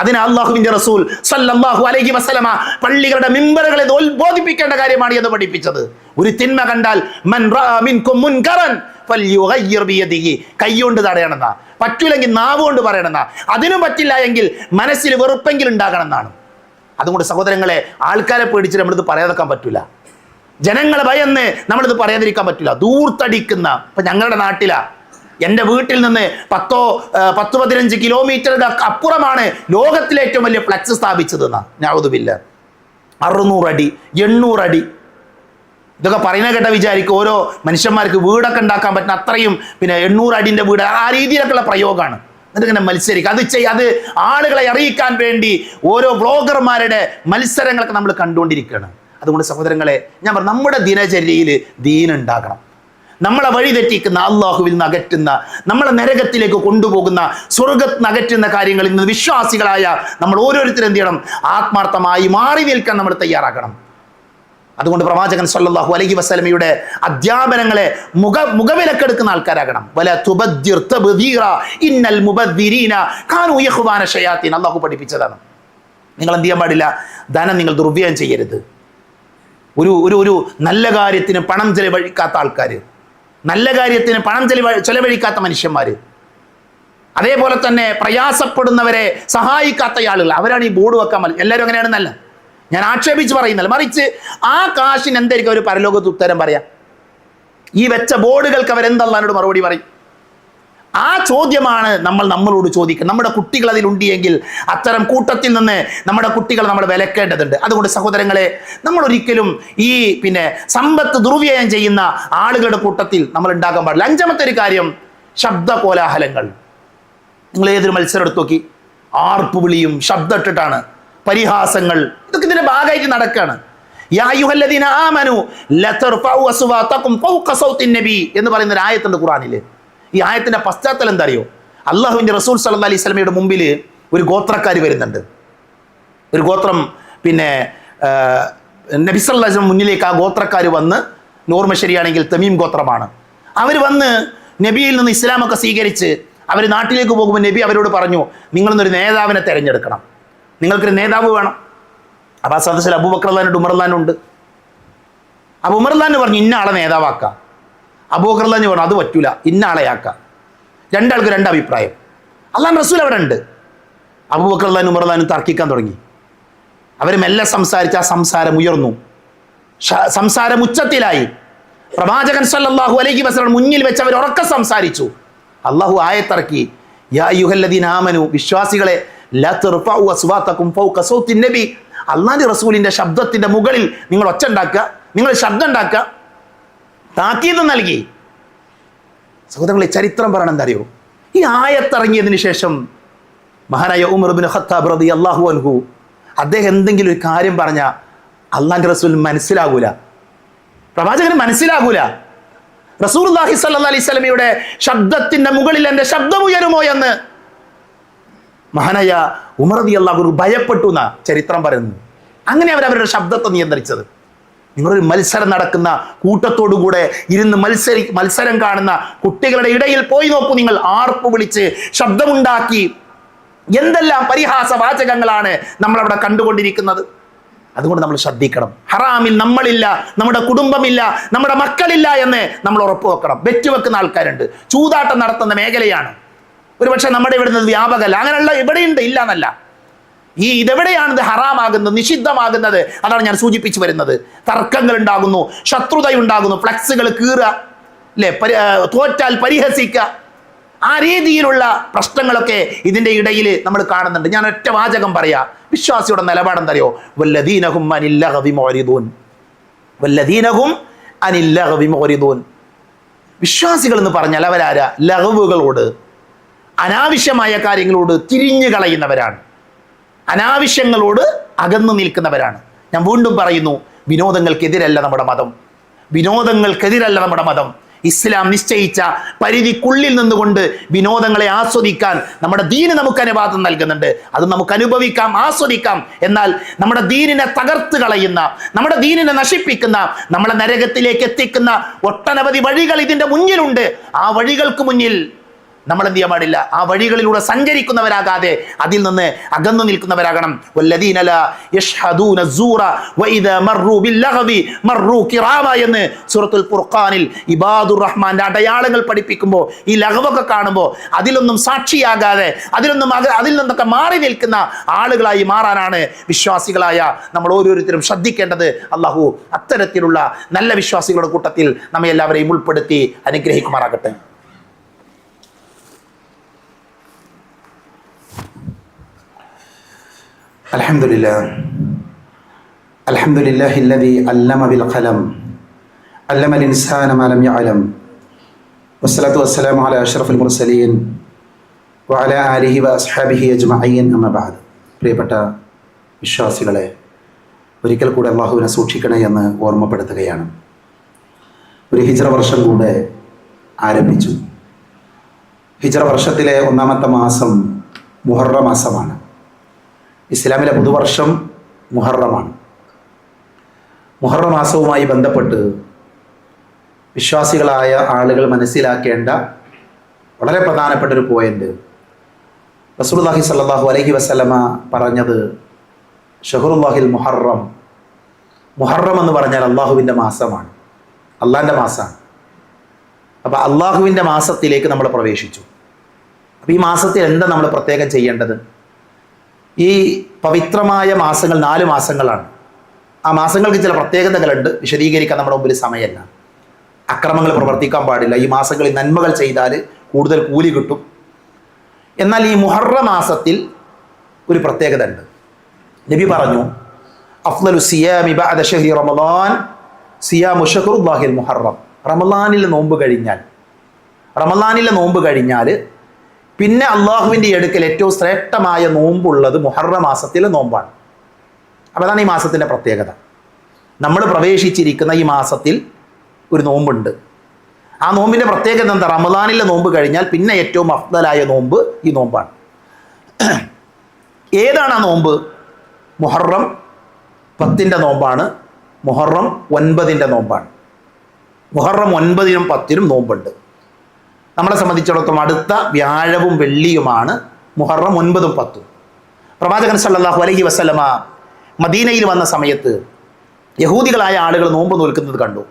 അതിനാ അള്ളാഹുവിന്റെ റസൂൽ സല്ലല്ലാഹു അലൈഹി വസല്ലമ പള്ളികളുടെ മിമ്പറുകളെ ബോധിപ്പിക്കേണ്ട കാര്യമാണ് എന്ന് പഠിപ്പിച്ചത്. ഒരു തിന്മ കണ്ടാൽ മൻ റഅ മിൻകും മുൻകറൻ ഫൽയുഗയ്യിർ ബിയദിഹി, കൈകൊണ്ട് തടയണമെന്നാ, പറ്റൂലെങ്കിൽ നാവ് കൊണ്ട് പറയണമെന്നാ, അതിനും പറ്റില്ല എങ്കിൽ മനസ്സിൽ വെറുപ്പെങ്കിൽ ഉണ്ടാകണമെന്നാണ്. അതുകൊണ്ട് സഹോദരങ്ങളെ, ആൾക്കാരെ പേടിച്ചിട്ട് നമ്മളിത് പറയാതിരിക്കാൻ പറ്റൂല. ജനങ്ങളെ ഭയന്ന് നമ്മളിത് പറയാതിരിക്കാൻ പറ്റില്ല. ദൂർത്തടിക്കുന്ന, ഇപ്പൊ ഞങ്ങളുടെ നാട്ടിലാ, എൻ്റെ വീട്ടിൽ നിന്ന് 10-15 കിലോമീറ്റർ അപ്പുറമാണ് ലോകത്തിലെ ഏറ്റവും വലിയ ഫ്ലക്സ് സ്ഥാപിച്ചത്. നഅൂദുബില്ല, 600 അടി 800 അടി. ഇതൊക്കെ പറയുന്ന കേട്ട വിചാരിക്കും ഓരോ മനുഷ്യന്മാർക്ക് വീടൊക്കെ ഉണ്ടാക്കാൻ പറ്റുന്ന അത്രയും 800 അടിൻ്റെ വീട്, ആ രീതിയിലൊക്കെയുള്ള പ്രയോഗമാണ്. എന്നിട്ട് ഇങ്ങനെ മത്സരിക്കുക, അത് ആളുകളെ അറിയിക്കാൻ വേണ്ടി ഓരോ വ്ളോഗർമാരുടെ മത്സരങ്ങളൊക്കെ നമ്മൾ കണ്ടുകൊണ്ടിരിക്കുകയാണ്. അതുകൊണ്ട് സഹോദരങ്ങളെ, ഞാൻ പറഞ്ഞു, നമ്മുടെ ദിനചര്യയിൽ ദീനുണ്ടാകണം. നമ്മളെ വഴി തെറ്റിക്കുന്ന, അള്ളാഹുവിൽ നിന്ന് അകറ്റുന്ന, നമ്മളെ നരകത്തിലേക്ക് കൊണ്ടുപോകുന്ന, സ്വർഗത്ത് അകറ്റുന്ന കാര്യങ്ങളിൽ നിന്ന് വിശ്വാസികളായ നമ്മൾ ഓരോരുത്തരും എന്ത് ചെയ്യണം? ആത്മാർത്ഥമായി മാറി നിൽക്കാൻ നമ്മൾ തയ്യാറാക്കണം. അതുകൊണ്ട് പ്രവാചകൻ സല്ലല്ലാഹു അലൈഹി വസല്ലമയുടെ അധ്യാപനങ്ങളെ മുഖവിലക്കെടുക്കുന്ന ആൾക്കാരാകണം. വല തുബദ്ദിർ തബ്ദീറ ഇന്നൽ മുബദ്ദിരീന കാനൂ യഖ്വാന ശയാത്തീൻ, അള്ളാഹു പഠിപ്പിച്ചതാണ്. നിങ്ങൾ എന്ത് ചെയ്യാൻ പാടില്ല? ധനം നിങ്ങൾ ദുർവ്യയം ചെയ്യരുത്. ഒരു നല്ല കാര്യത്തിന് പണം ചെലവഴിക്കാത്ത ആൾക്കാർ, നല്ല കാര്യത്തിന് പണം ചെലവഴിക്കാത്ത മനുഷ്യന്മാർ, അതേപോലെ തന്നെ പ്രയാസപ്പെടുന്നവരെ സഹായിക്കാത്ത ആളുകൾ, അവരാണ് ഈ ബോർഡ് വെക്കാൻ. എല്ലാവരും അങ്ങനെയാണെന്നല്ല ഞാൻ ആക്ഷേപിച്ച് പറയുന്നില്ല, മറിച്ച് ആ കാശിന് എന്തായിരിക്കും അവർ പരലോകത്ത് ഉത്തരം പറയാം? ഈ വെച്ച ബോർഡുകൾക്ക് അവരെന്തല്ലാനോട് മറുപടി പറയും? ആ ചോദ്യമാണ് നമ്മളോട് ചോദിക്കുക. നമ്മുടെ കുട്ടികൾ അതിലുണ്ടെങ്കിൽ അത്തരം കൂട്ടത്തിൽ നിന്ന് നമ്മുടെ കുട്ടികൾ നമ്മൾ വിലക്കേണ്ടതുണ്ട്. അതുകൊണ്ട് സഹോദരങ്ങളെ, നമ്മൾ ഒരിക്കലും ഈ സമ്പത്ത് ദുർവ്യയം ചെയ്യുന്ന ആളുകളുടെ കൂട്ടത്തിൽ നമ്മൾ ഉണ്ടാക്കാൻ പാടില്ല. അഞ്ചാമത്തെ ഒരു കാര്യം, ശബ്ദ കോലാഹലങ്ങൾ. നിങ്ങൾ ഏതൊരു മത്സരം എടുത്തു നോക്കി, ആർപ്പ് വിളിയും ശബ്ദം ഇട്ടിട്ടാണ്, പരിഹാസങ്ങൾ, ഇതൊക്കെ ഇതിന്റെ ഭാഗമായിട്ട് നടക്കുകയാണ്. യാ അയ്യുഹല്ലദീന ആമനു ലതർഫഉ അസ്വാതകും ഫൗക സൗത്തിൻ നബി എന്ന് പറയുന്ന ഒരു ആയത്തുണ്ട് ഖുർആനിൽ. ഈ ആയത്തിന്റെ പശ്ചാത്തലം എന്താ അറിയോ? അള്ളാഹുവിന്റെ റസൂൽ സല്ലല്ലാഹു അലൈഹി വസല്ലമയുടെ മുമ്പിൽ ഒരു ഗോത്രക്കാർ വരുന്നുണ്ട്. ഒരു ഗോത്രം, പിന്നെ നബി സല്ലല്ലാഹു അലൈഹി വസല്ലം മുന്നിലേക്ക് ആ ഗോത്രക്കാർ വന്ന്, ഓർമ്മ ശരിയാണെങ്കിൽ തമീം ഗോത്രമാണ്, അവർ വന്ന് നബിയിൽ നിന്ന് ഇസ്ലാമൊക്കെ സ്വീകരിച്ച് അവർ നാട്ടിലേക്ക് പോകുമ്പോൾ നബി അവരോട് പറഞ്ഞു, നിങ്ങളൊന്നൊരു നേതാവിനെ തിരഞ്ഞെടുക്കണം, നിങ്ങൾക്കൊരു നേതാവ് വേണം. അപ്പോൾ ആ സദസ്സിൽ അബൂബക്കർ റളിയല്ലാഹു ഉമർ ഉണ്ട്. അപ്പോൾ ഉമർ റളിയല്ലാഹു പറഞ്ഞു ഇന്ന ആളെ നേതാവാക്കാം. അബൂബക്കർ റളിയല്ലാഹു പറഞ്ഞു അത് പറ്റൂല, ഇന്ന ആളെ ആക്കാം. രണ്ടാൾക്ക് രണ്ട് അഭിപ്രായം. അല്ലാഹുവിന്റെ റസൂൽ അവിടെ ഉണ്ട്. അബൂബക്കർ റളിയല്ലാഹു ഉമർ റളിയല്ലാഹു തർക്കിക്കാൻ തുടങ്ങി. അവർ മെല്ലെ സംസാരിച്ച് ആ സംസാരം ഉയർന്നു, സംസാരം ഉച്ചത്തിലായി. പ്രവാചകൻ സല്ലല്ലാഹു അലൈഹി വസല്ലം മുന്നിൽ വെച്ച് അവർ ഉറക്കെ സംസാരിച്ചു. അള്ളാഹു ആയത്തിറക്കി, യാ അയ്യുഹല്ലദീന ആമനു, വിശ്വാസികളെ, ലാ തർഫഉ അസ്വാതകും ഫൗക സൗത്തിൻ നബി, അള്ളാഹുവിന്റെ റസൂലിന്റെ ശബ്ദത്തിന്റെ മുകളിൽ നിങ്ങൾ ഒച്ച ഉണ്ടാക്കുക, നിങ്ങൾ ശബ്ദം ഉണ്ടാക്കുക, താക്കീത് നൽകി. സഹോദരങ്ങളെ, ചരിത്രം പറയണം എന്താ അറിയോ? ഈ ആയത്തിറങ്ങിയതിന് ശേഷം മഹാനായ ഉമർ ഇബ്നു ഖത്താബ് റളിയല്ലാഹു അൻഹു അദ്ദേഹം എന്തെങ്കിലും ഒരു കാര്യം പറഞ്ഞാൽ അള്ളാഹുവിന്റെ റസൂൽ മനസ്സിലാകൂല, പ്രവാചകന് മനസ്സിലാകൂല. റസൂലുള്ളാഹി സ്വല്ലല്ലാഹി അലൈഹി വസല്ലമയുടെ ശബ്ദത്തിന്റെ മുകളിൽ എൻ്റെ ശബ്ദം ഉയരുമോ എന്ന് മഹാനായ ഉമർ റളിയല്ലാഹു അൻഹു ഭയപ്പെട്ടു എന്നാ ചരിത്രം പറയുന്നു. അങ്ങനെ അവരവരുടെ ശബ്ദത്തെ നിയന്ത്രിച്ചത്. നിങ്ങളൊരു മത്സരം നടക്കുന്ന കൂട്ടത്തോടുകൂടെ ഇരുന്ന് മത്സരം കാണുന്ന കുട്ടികളുടെ ഇടയിൽ പോയി നോക്കൂ നിങ്ങൾ. ആർപ്പ് വിളിച്ച് ശബ്ദമുണ്ടാക്കി എന്തെല്ലാം പരിഹാസ വാചകങ്ങളാണ് നമ്മളവിടെ കണ്ടുകൊണ്ടിരിക്കുന്നത്. അതുകൊണ്ട് നമ്മൾ ശ്രദ്ധിക്കണം. ഹറാമിൽ നമ്മളില്ല, നമ്മുടെ കുടുംബമില്ല, നമ്മുടെ മക്കളില്ല എന്ന് നമ്മൾ ഉറപ്പുവെക്കണം. വെറ്റുവെക്കുന്ന ആൾക്കാരുണ്ട്, ചൂതാട്ടം നടത്തുന്ന മേഖലയാണ്. ഒരുപക്ഷെ നമ്മുടെ ഇവിടുന്ന് വ്യാപകമല്ല, അങ്ങനെയുള്ള എവിടെയുണ്ട്, ഇല്ല എന്നല്ല. ഇതെവിടെയാണ് ഇത് ഹറാമാകുന്നത്, നിഷിദ്ധമാകുന്നത്? അതാണ് ഞാൻ സൂചിപ്പിച്ചു വരുന്നത്. തർക്കങ്ങൾ ഉണ്ടാകുന്നു, ശത്രുതയുണ്ടാകുന്നു, ഫ്ലക്സുകൾ കീറുക, അല്ലെ, തോറ്റാൽ പരിഹസിക്കുക, ആ രീതിയിലുള്ള പ്രശ്നങ്ങളൊക്കെ ഇതിന്റെ ഇടയിൽ നമ്മൾ കാണുന്നുണ്ട്. ഞാൻ ഒറ്റ വാചകം പറയാ, വിശ്വാസിയുടെ നിലപാടെന്തറിയോ? വല്ലദീനഹും അനിൽ ലഗ്വി മുഅ്രിദൂൻ, വല്ലദീനഹും അനിൽ ലഗ്വി മുഅ്രിദൂൻ. വിശ്വാസികൾ എന്ന് പറഞ്ഞാൽ അവരാരാ? ലഗ്വുകളോട്, അനാവശ്യമായ കാര്യങ്ങളോട് തിരിഞ്ഞു കളയുന്നവരാണ്, അനാവശ്യങ്ങളോട് അകന്നു നിൽക്കുന്നവരാണ്. ഞാൻ വീണ്ടും പറയുന്നു, വിനോദങ്ങൾക്കെതിരല്ല നമ്മുടെ മതം, വിനോദങ്ങൾക്കെതിരല്ല നമ്മുടെ മതം. ഇസ്ലാം നിശ്ചയിച്ച പരിധിക്കുള്ളിൽ നിന്നുകൊണ്ട് വിനോദങ്ങളെ ആസ്വദിക്കാൻ നമ്മുടെ ദീന് നമുക്ക് അനുവാദം നൽകുന്നുണ്ട്. അത് നമുക്ക് അനുഭവിക്കാം, ആസ്വദിക്കാം. എന്നാൽ നമ്മുടെ ദീനിനെ തകർത്ത് കളയുന്ന, നമ്മുടെ ദീനിനെ നശിപ്പിക്കുന്ന, നമ്മളെ നരകത്തിലേക്ക് എത്തിക്കുന്ന ഒട്ടനവധി വഴികൾ ഇതിന്റെ മുന്നിലുണ്ട്. ആ വഴികൾക്ക് മുന്നിൽ നമ്മൾ എന്ത് ചെയ്യാൻ പാടില്ല? ആ വഴികളിലൂടെ സഞ്ചരിക്കുന്നവരാകാതെ അതിൽ നിന്ന് അകന്നു നിൽക്കുന്നവരാകണം. വല്ലദീന ലാ യശ്ഹദൂന സൂറ വഇദാ മർറൂ ബില്ലഗ്വി മർറൂ കിറാമ എന്ന് സൂറത്തുൽ ഫുർഖാനിൽ ഇബാദുർ റഹ്മാന്റെ അടയാളങ്ങൾ പഠിപ്പിക്കുമ്പോൾ ഈ ലഗ്വൊക്കെ കാണുമ്പോൾ അതിലൊന്നും സാക്ഷിയാകാതെ അതിൽ നിന്നൊക്കെ മാറി നിൽക്കുന്ന ആളുകളായി മാറാനാണ് വിശ്വാസികളായ നമ്മൾ ഓരോരുത്തരും ശ്രദ്ധിക്കേണ്ടത്. അല്ലാഹു അത്തരത്തിലുള്ള നല്ല വിശ്വാസികളുടെ കൂട്ടത്തിൽ നമ്മെ എല്ലാവരെയും ഉൾപ്പെടുത്തി അനുഗ്രഹിക്കുമാറാകട്ടെ. അൽഹംദുലില്ലാഹില്ലദീ അല്ലമ ബിൽ ഖലം അല്ലമൽ ഇൻസാന മാ ലം യഅലം വസ്സലാത്തു വസ്സലാമു അലാ അഷ്റഫിൽ മുർസലീൻ വഅലാ ആലിഹി വഅസ്ഹാബിഹി അജ്മഈൻ അമ്മാ ബഅദ്. പ്രിയപ്പെട്ട വിശ്വാസികളെ, ഒരിക്കൽ കൂടെ അല്ലാഹുവിനെ സൂക്ഷിക്കണേ എന്ന് ഓർമ്മപ്പെടുത്തുകയാണ്. ഒരു ഹിജ്റ വർഷം കൂടെ ആരംഭിച്ചു. ഹിജ്റ വർഷത്തിലെ ഒന്നാമത്തെ മാസം മുഹറം മാസമാണ്. ഇസ്ലാമിലെ പുതുവർഷം മുഹറമാണ്. മുഹറം മാസവുമായി ബന്ധപ്പെട്ട് വിശ്വാസികളായ ആളുകൾ മനസ്സിലാക്കേണ്ട വളരെ പ്രധാനപ്പെട്ട ഒരു പോയിന്റ് റസൂലുള്ളാഹി സ്വല്ലല്ലാഹു അലൈഹി വസല്ലമ പറഞ്ഞത് ഷഹറുല്ലാഹിൽ മുഹറം. മുഹറം എന്ന് പറഞ്ഞാൽ അള്ളാഹുവിൻ്റെ മാസമാണ്, അള്ളാഹിൻ്റെ മാസമാണ്. അപ്പോൾ അള്ളാഹുവിൻ്റെ മാസത്തിലേക്ക് നമ്മൾ പ്രവേശിച്ചു. അപ്പോൾ ഈ മാസത്തിൽ എന്താ നമ്മൾ പ്രത്യേകം ചെയ്യേണ്ടത്? ഈ പവിത്രമായ മാസങ്ങൾ 4 മാസങ്ങളാണ്. ആ മാസങ്ങൾക്ക് ചില പ്രത്യേകതകളുണ്ട്, വിശദീകരിക്കാൻ നമ്മുടെ മുമ്പിൽ സമയമല്ല. അക്രമങ്ങൾ പ്രവർത്തിക്കാൻ പാടില്ല. ഈ മാസങ്ങളിൽ നന്മകൾ ചെയ്താൽ കൂടുതൽ കൂലി കിട്ടും. എന്നാൽ ഈ മുഹറം മാസത്തിൽ ഒരു പ്രത്യേകത ഉണ്ട്. നബി പറഞ്ഞു, അഫ്ളലു സിയാമി ബഅദ ശഹ്രി റമളാൻ സിയാമു ശഹ്റുല്ലാഹിൽ മുഹറം. റമളാനിൽ നോമ്പ് കഴിഞ്ഞാൽ റമദാനിലെ നോമ്പ് കഴിഞ്ഞാൽ പിന്നെ അള്ളാഹുവിൻ്റെ അടുക്കൽ ഏറ്റവും ശ്രേഷ്ഠമായ നോമ്പുള്ളത് മുഹറം മാസത്തിലെ നോമ്പാണ്. അപ്പോൾ അതാണ് ഈ മാസത്തിൻ്റെ പ്രത്യേകത. നമ്മൾ പ്രവേശിച്ചിരിക്കുന്ന ഈ മാസത്തിൽ ഒരു നോമ്പുണ്ട്. ആ നോമ്പിൻ്റെ പ്രത്യേകത എന്താ? റമദാനിലെ നോമ്പ് കഴിഞ്ഞാൽ പിന്നെ ഏറ്റവും അഫ്ദലായ നോമ്പ് ഈ നോമ്പാണ്. ഏതാണ് ആ നോമ്പ്? മുഹറം 10 നോമ്പാണ്. മുഹറം 9 നോമ്പാണ്. മുഹറം 9 10 നോമ്പുണ്ട്. നമ്മളെ സംബന്ധിച്ചിടത്തോളം അടുത്ത വ്യാഴവും വെള്ളിയുമാണ് മുഹറം 9 10. പ്രവാചകൻ സല്ലല്ലാഹു അലൈഹി വസല്ലമ മദീനയിൽ വന്ന സമയത്ത് യഹൂദികളായ ആളുകൾ നോമ്പ് നോൽക്കുന്നത് കണ്ടു.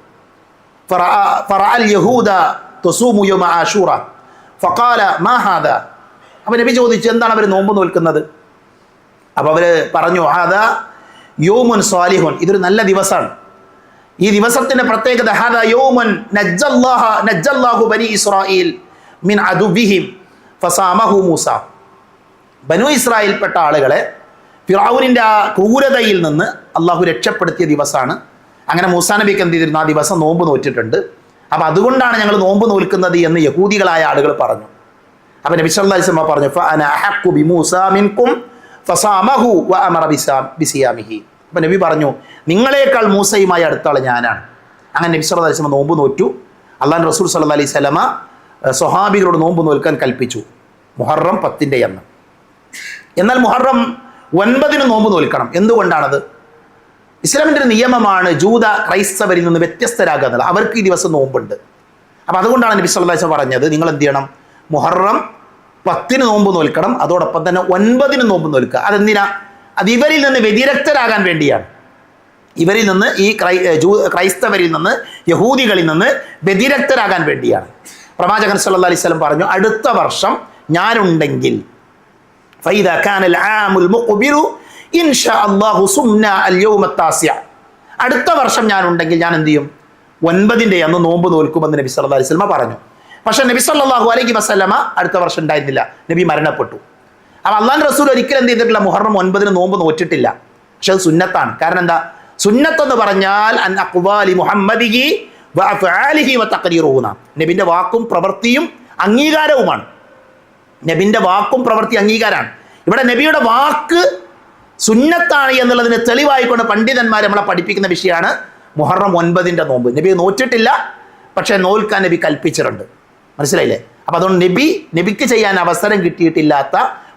ഫറഅൽ യഹൂദ തസൂമു യൗമ ആശൂറ ഫഖാല മാ ഹാദാ. അപ്പോൾ നബി ചോദിച്ചു, എന്താണ് അവർ നോമ്പ് നോൽക്കുന്നത്? അപ്പോൾ അവർ പറഞ്ഞു, ഹാദാ യൗമുൻ സ്വാലിഹുൻ, ഇതൊരു നല്ല ദിവസമാണ്. ഈ ദിവസത്തിന്റെ പ്രത്യേകത ഹാദാ യൗമുൻ നജ്ജല്ലാഹു ബനി ഇസ്രായീൽ മിൻ അദുബിഹിം ഫസാമഹു മൂസ. ബനു ഇസ്രായേൽപ്പെട്ട ആളുകളെ ഫിറഔനിൻ്റെ ആ ക്രൂരതയിൽ നിന്ന് അള്ളാഹു രക്ഷപ്പെടുത്തിയ ദിവസമാണ്. അങ്ങനെ മൂസാ നബിക്ക് എന്ത് ചെയ്തിരുന്നു? ആ ദിവസം നോമ്പ് നോറ്റിട്ടുണ്ട്. അപ്പം അതുകൊണ്ടാണ് ഞങ്ങൾ നോമ്പ് നോൽക്കുന്നത് എന്ന് യഹൂദികളായ ആളുകൾ പറഞ്ഞു. അപ്പം നബി സല്ലല്ലാഹു അലൈഹി വസല്ലം പറഞ്ഞു, ഫഅന അഹഖു ബിമൂസാ മിൻകും ഫസാമഹു വഅമറ ബിസിയാമിഹി. അപ്പം നബി പറഞ്ഞു, നിങ്ങളെക്കാൾ മൂസയുമായി അടുത്ത ആൾ ഞാനാണ്. അങ്ങനെ നബി സല്ലല്ലാഹു അലൈഹി വസല്ലം നോമ്പ് നോറ്റു. അള്ളാഹു റസൂൽ സല്ലല്ലാഹു അലൈഹി വസല്ലമ സ്വഹാബികളോട് നോമ്പ് നോൽക്കാൻ കൽപ്പിച്ചു, മുഹറം 10 എന്ന്. എന്നാൽ മുഹറം 9 നോമ്പ് നോൽക്കണം. എന്തുകൊണ്ടാണത്? ഇസ്ലാമിൻ്റെ ഒരു നിയമമാണ് ജൂത ക്രൈസ്തവരിൽ നിന്ന് വ്യത്യസ്തരാകുക എന്നുള്ളത്. അവർക്ക് ഈ ദിവസം നോമ്പുണ്ട്. അപ്പം അതുകൊണ്ടാണ് നബി സല്ലല്ലാഹു അലൈഹി വസല്ലം പറഞ്ഞത്, നിങ്ങൾ എന്ത് ചെയ്യണം? മുഹറം 10 നോമ്പ് നോൽക്കണം, അതോടൊപ്പം തന്നെ 9 നോമ്പ് നോൽക്കുക. അതെന്തിനാ? അത് ഇവരിൽ നിന്ന് വ്യതിരക്തരാകാൻ വേണ്ടിയാണ്. ഇവരിൽ നിന്ന് ഈ ക്രൈസ്തവരിൽ നിന്ന്, യഹൂദികളിൽ നിന്ന് വ്യതിരക്തരാകാൻ വേണ്ടിയാണ്. പ്രവാചകൻ സല്ലല്ലാഹു അലൈഹി വസല്ലം പറഞ്ഞു, അടുത്ത വർഷം ഞാനുണ്ടെങ്കിൽ ഫൈദാ കാനൽ ആമുൽ മുഖ്ബിലു ഇൻഷാ അല്ലാഹു സുംനാ അൽ യൗമ താസിഅ. അടുത്ത വർഷം ഞാനുണ്ടെങ്കിൽ ഞാൻ എന്ത് ചെയ്യും? 9 അന്ന് നോമ്പ് നോൽക്കുമെന്ന് നബി സല്ലല്ലാഹു അലൈഹി വസല്ലം പറഞ്ഞു. പക്ഷേ നബി സല്ലല്ലാഹു അലൈഹി വസല്ലമ അടുത്ത വർഷം ഉണ്ടായിരുന്നില്ല, നബി മരണപ്പെട്ടു. അപ്പോൾ അള്ളാഹു റസൂൽ ഒരിക്കലും എന്ത് ചെയ്തിട്ടില്ല? മുഹറം 9 നോമ്പ് നോറ്റിട്ടില്ല. പക്ഷെ അത് സുന്നത്താണ്. കാരണം എന്താ? സുന്നത്തെന്ന് പറഞ്ഞാൽ അൻ അഖ്വാലി മുഹമ്മദിഹി വ അഫ്ആലിഹി വ തഖ്രീറുഹുന, നബിൻ്റെ വാക്കും പ്രവൃത്തിയും അംഗീകാരവുമാണ്. നബിൻ്റെ വാക്കും പ്രവൃത്തി അംഗീകാരമാണ്. ഇവിടെ നബിയുടെ വാക്ക് സുന്നത്താണ് എന്നുള്ളതിന് തെളിവായിക്കൊണ്ട് പണ്ഡിതന്മാർ നമ്മളെ പഠിപ്പിക്കുന്ന വിഷയമാണ് മുഹറം 9 നോമ്പ്. നബി നോറ്റിട്ടില്ല, പക്ഷേ നോൽക്കാൻ നബി കൽപ്പിച്ചിട്ടുണ്ട്. മനസ്സിലായില്ലേ? അപ്പം അതുകൊണ്ട് നബിക്ക് ചെയ്യാൻ അവസരം കിട്ടിയിട്ടില്ലാത്ത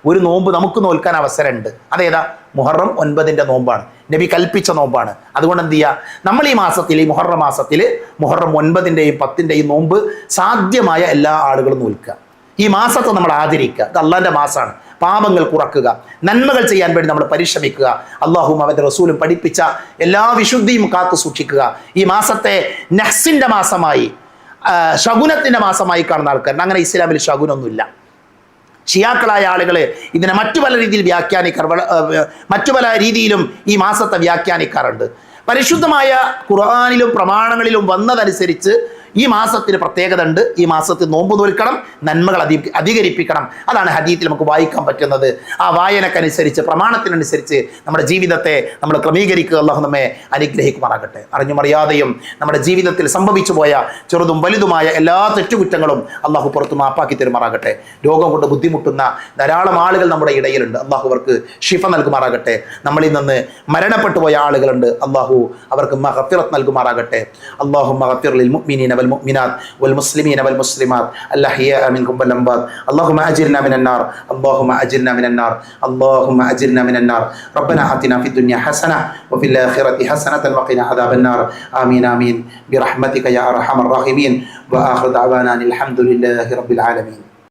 ഒരു നോമ്പ് നമുക്ക് നോൽക്കാൻ അവസരമുണ്ട്. അതേതാ? മുഹറം 9 നോമ്പാണ്. നബി കൽപ്പിച്ച നോമ്പാണ്. അതുകൊണ്ട് എന്ത് ചെയ്യുക? നമ്മൾ ഈ മാസത്തിൽ, ഈ മുഹറം മാസത്തിൽ മുഹറം 9 10 നോമ്പ് സാധ്യമായ എല്ലാ ആളുകളും നോൽക്കുക. ഈ മാസത്തെ നമ്മൾ ആദരിക്കുക. ഇത് അള്ളാൻ്റെ മാസമാണ്. പാപങ്ങൾ കുറക്കുക, നന്മകൾ ചെയ്യാൻ വേണ്ടി നമ്മൾ പരിശ്രമിക്കുക. അള്ളാഹും അവൻ്റെ റസൂലും പഠിപ്പിച്ച എല്ലാ വിശുദ്ധിയും കാത്തു സൂക്ഷിക്കുക. ഈ മാസത്തെ നഹ്സിൻ്റെ മാസമായി, ശകുനത്തിൻ്റെ മാസമായി കാണുന്ന ആൾക്കാരുണ്ട്. അങ്ങനെ ഇസ്ലാമിൽ ശകുനൊന്നുമില്ല. ഷിയാക്കളായ ആളുകൾ ഇതിനെ മറ്റു പല രീതിയിലും ഈ മാസത്തെ വ്യാഖ്യാനിക്കാറുണ്ട്. പരിശുദ്ധമായ ഖുർആനിലും പ്രമാണങ്ങളിലും വന്നതനുസരിച്ച് ഈ മാസത്തിന് പ്രത്യേകത ഉണ്ട്. ഈ മാസത്തിൽ നോമ്പ് നോൽക്കണം, നന്മകൾ അധികരിപ്പിക്കണം. അതാണ് ഹദീത്തിൽ നമുക്ക് വായിക്കാൻ പറ്റുന്നത്. ആ വായനക്കനുസരിച്ച്, പ്രമാണത്തിനനുസരിച്ച് നമ്മുടെ ജീവിതത്തെ നമ്മൾ ക്രമീകരിക്കുക. അള്ളാഹു നമ്മെ അനുഗ്രഹിക്കുമാറാകട്ടെ. അറിഞ്ഞുമറിയാതെയും നമ്മുടെ ജീവിതത്തിൽ സംഭവിച്ചു പോയ ചെറുതും വലുതുമായ എല്ലാ തെറ്റുകുറ്റങ്ങളും അള്ളാഹു പുറത്തു മാപ്പാക്കി തരുമാറാകട്ടെ. രോഗം കൊണ്ട് ബുദ്ധിമുട്ടുന്ന ധാരാളം ആളുകൾ നമ്മുടെ ഇടയിലുണ്ട്. അള്ളാഹു അവർക്ക് ഷിഫ നൽകുമാറാകട്ടെ. നമ്മളിൽ നിന്ന് മരണപ്പെട്ടു പോയ ആളുകളുണ്ട്. അള്ളാഹു അവർക്ക് മഗ്ഫിറത്ത് നൽകുമാറാകട്ടെ. അല്ലാഹുമ്മ മഗ്ഫിർ ലിൽ മുഅ്മിനീന والمؤمنات والمسلمين والمسلمات الأحياء منكم والأموات اللهم أجرنا من النار اللهم أجرنا من النار اللهم أجرنا من النار ربنا آتنا في الدنيا حسنة وفي الآخرة حسنة وقنا عذاب النار آمين آمين برحمتك يا أرحم الراحمين وآخر دعوانا الحمد لله رب العالمين.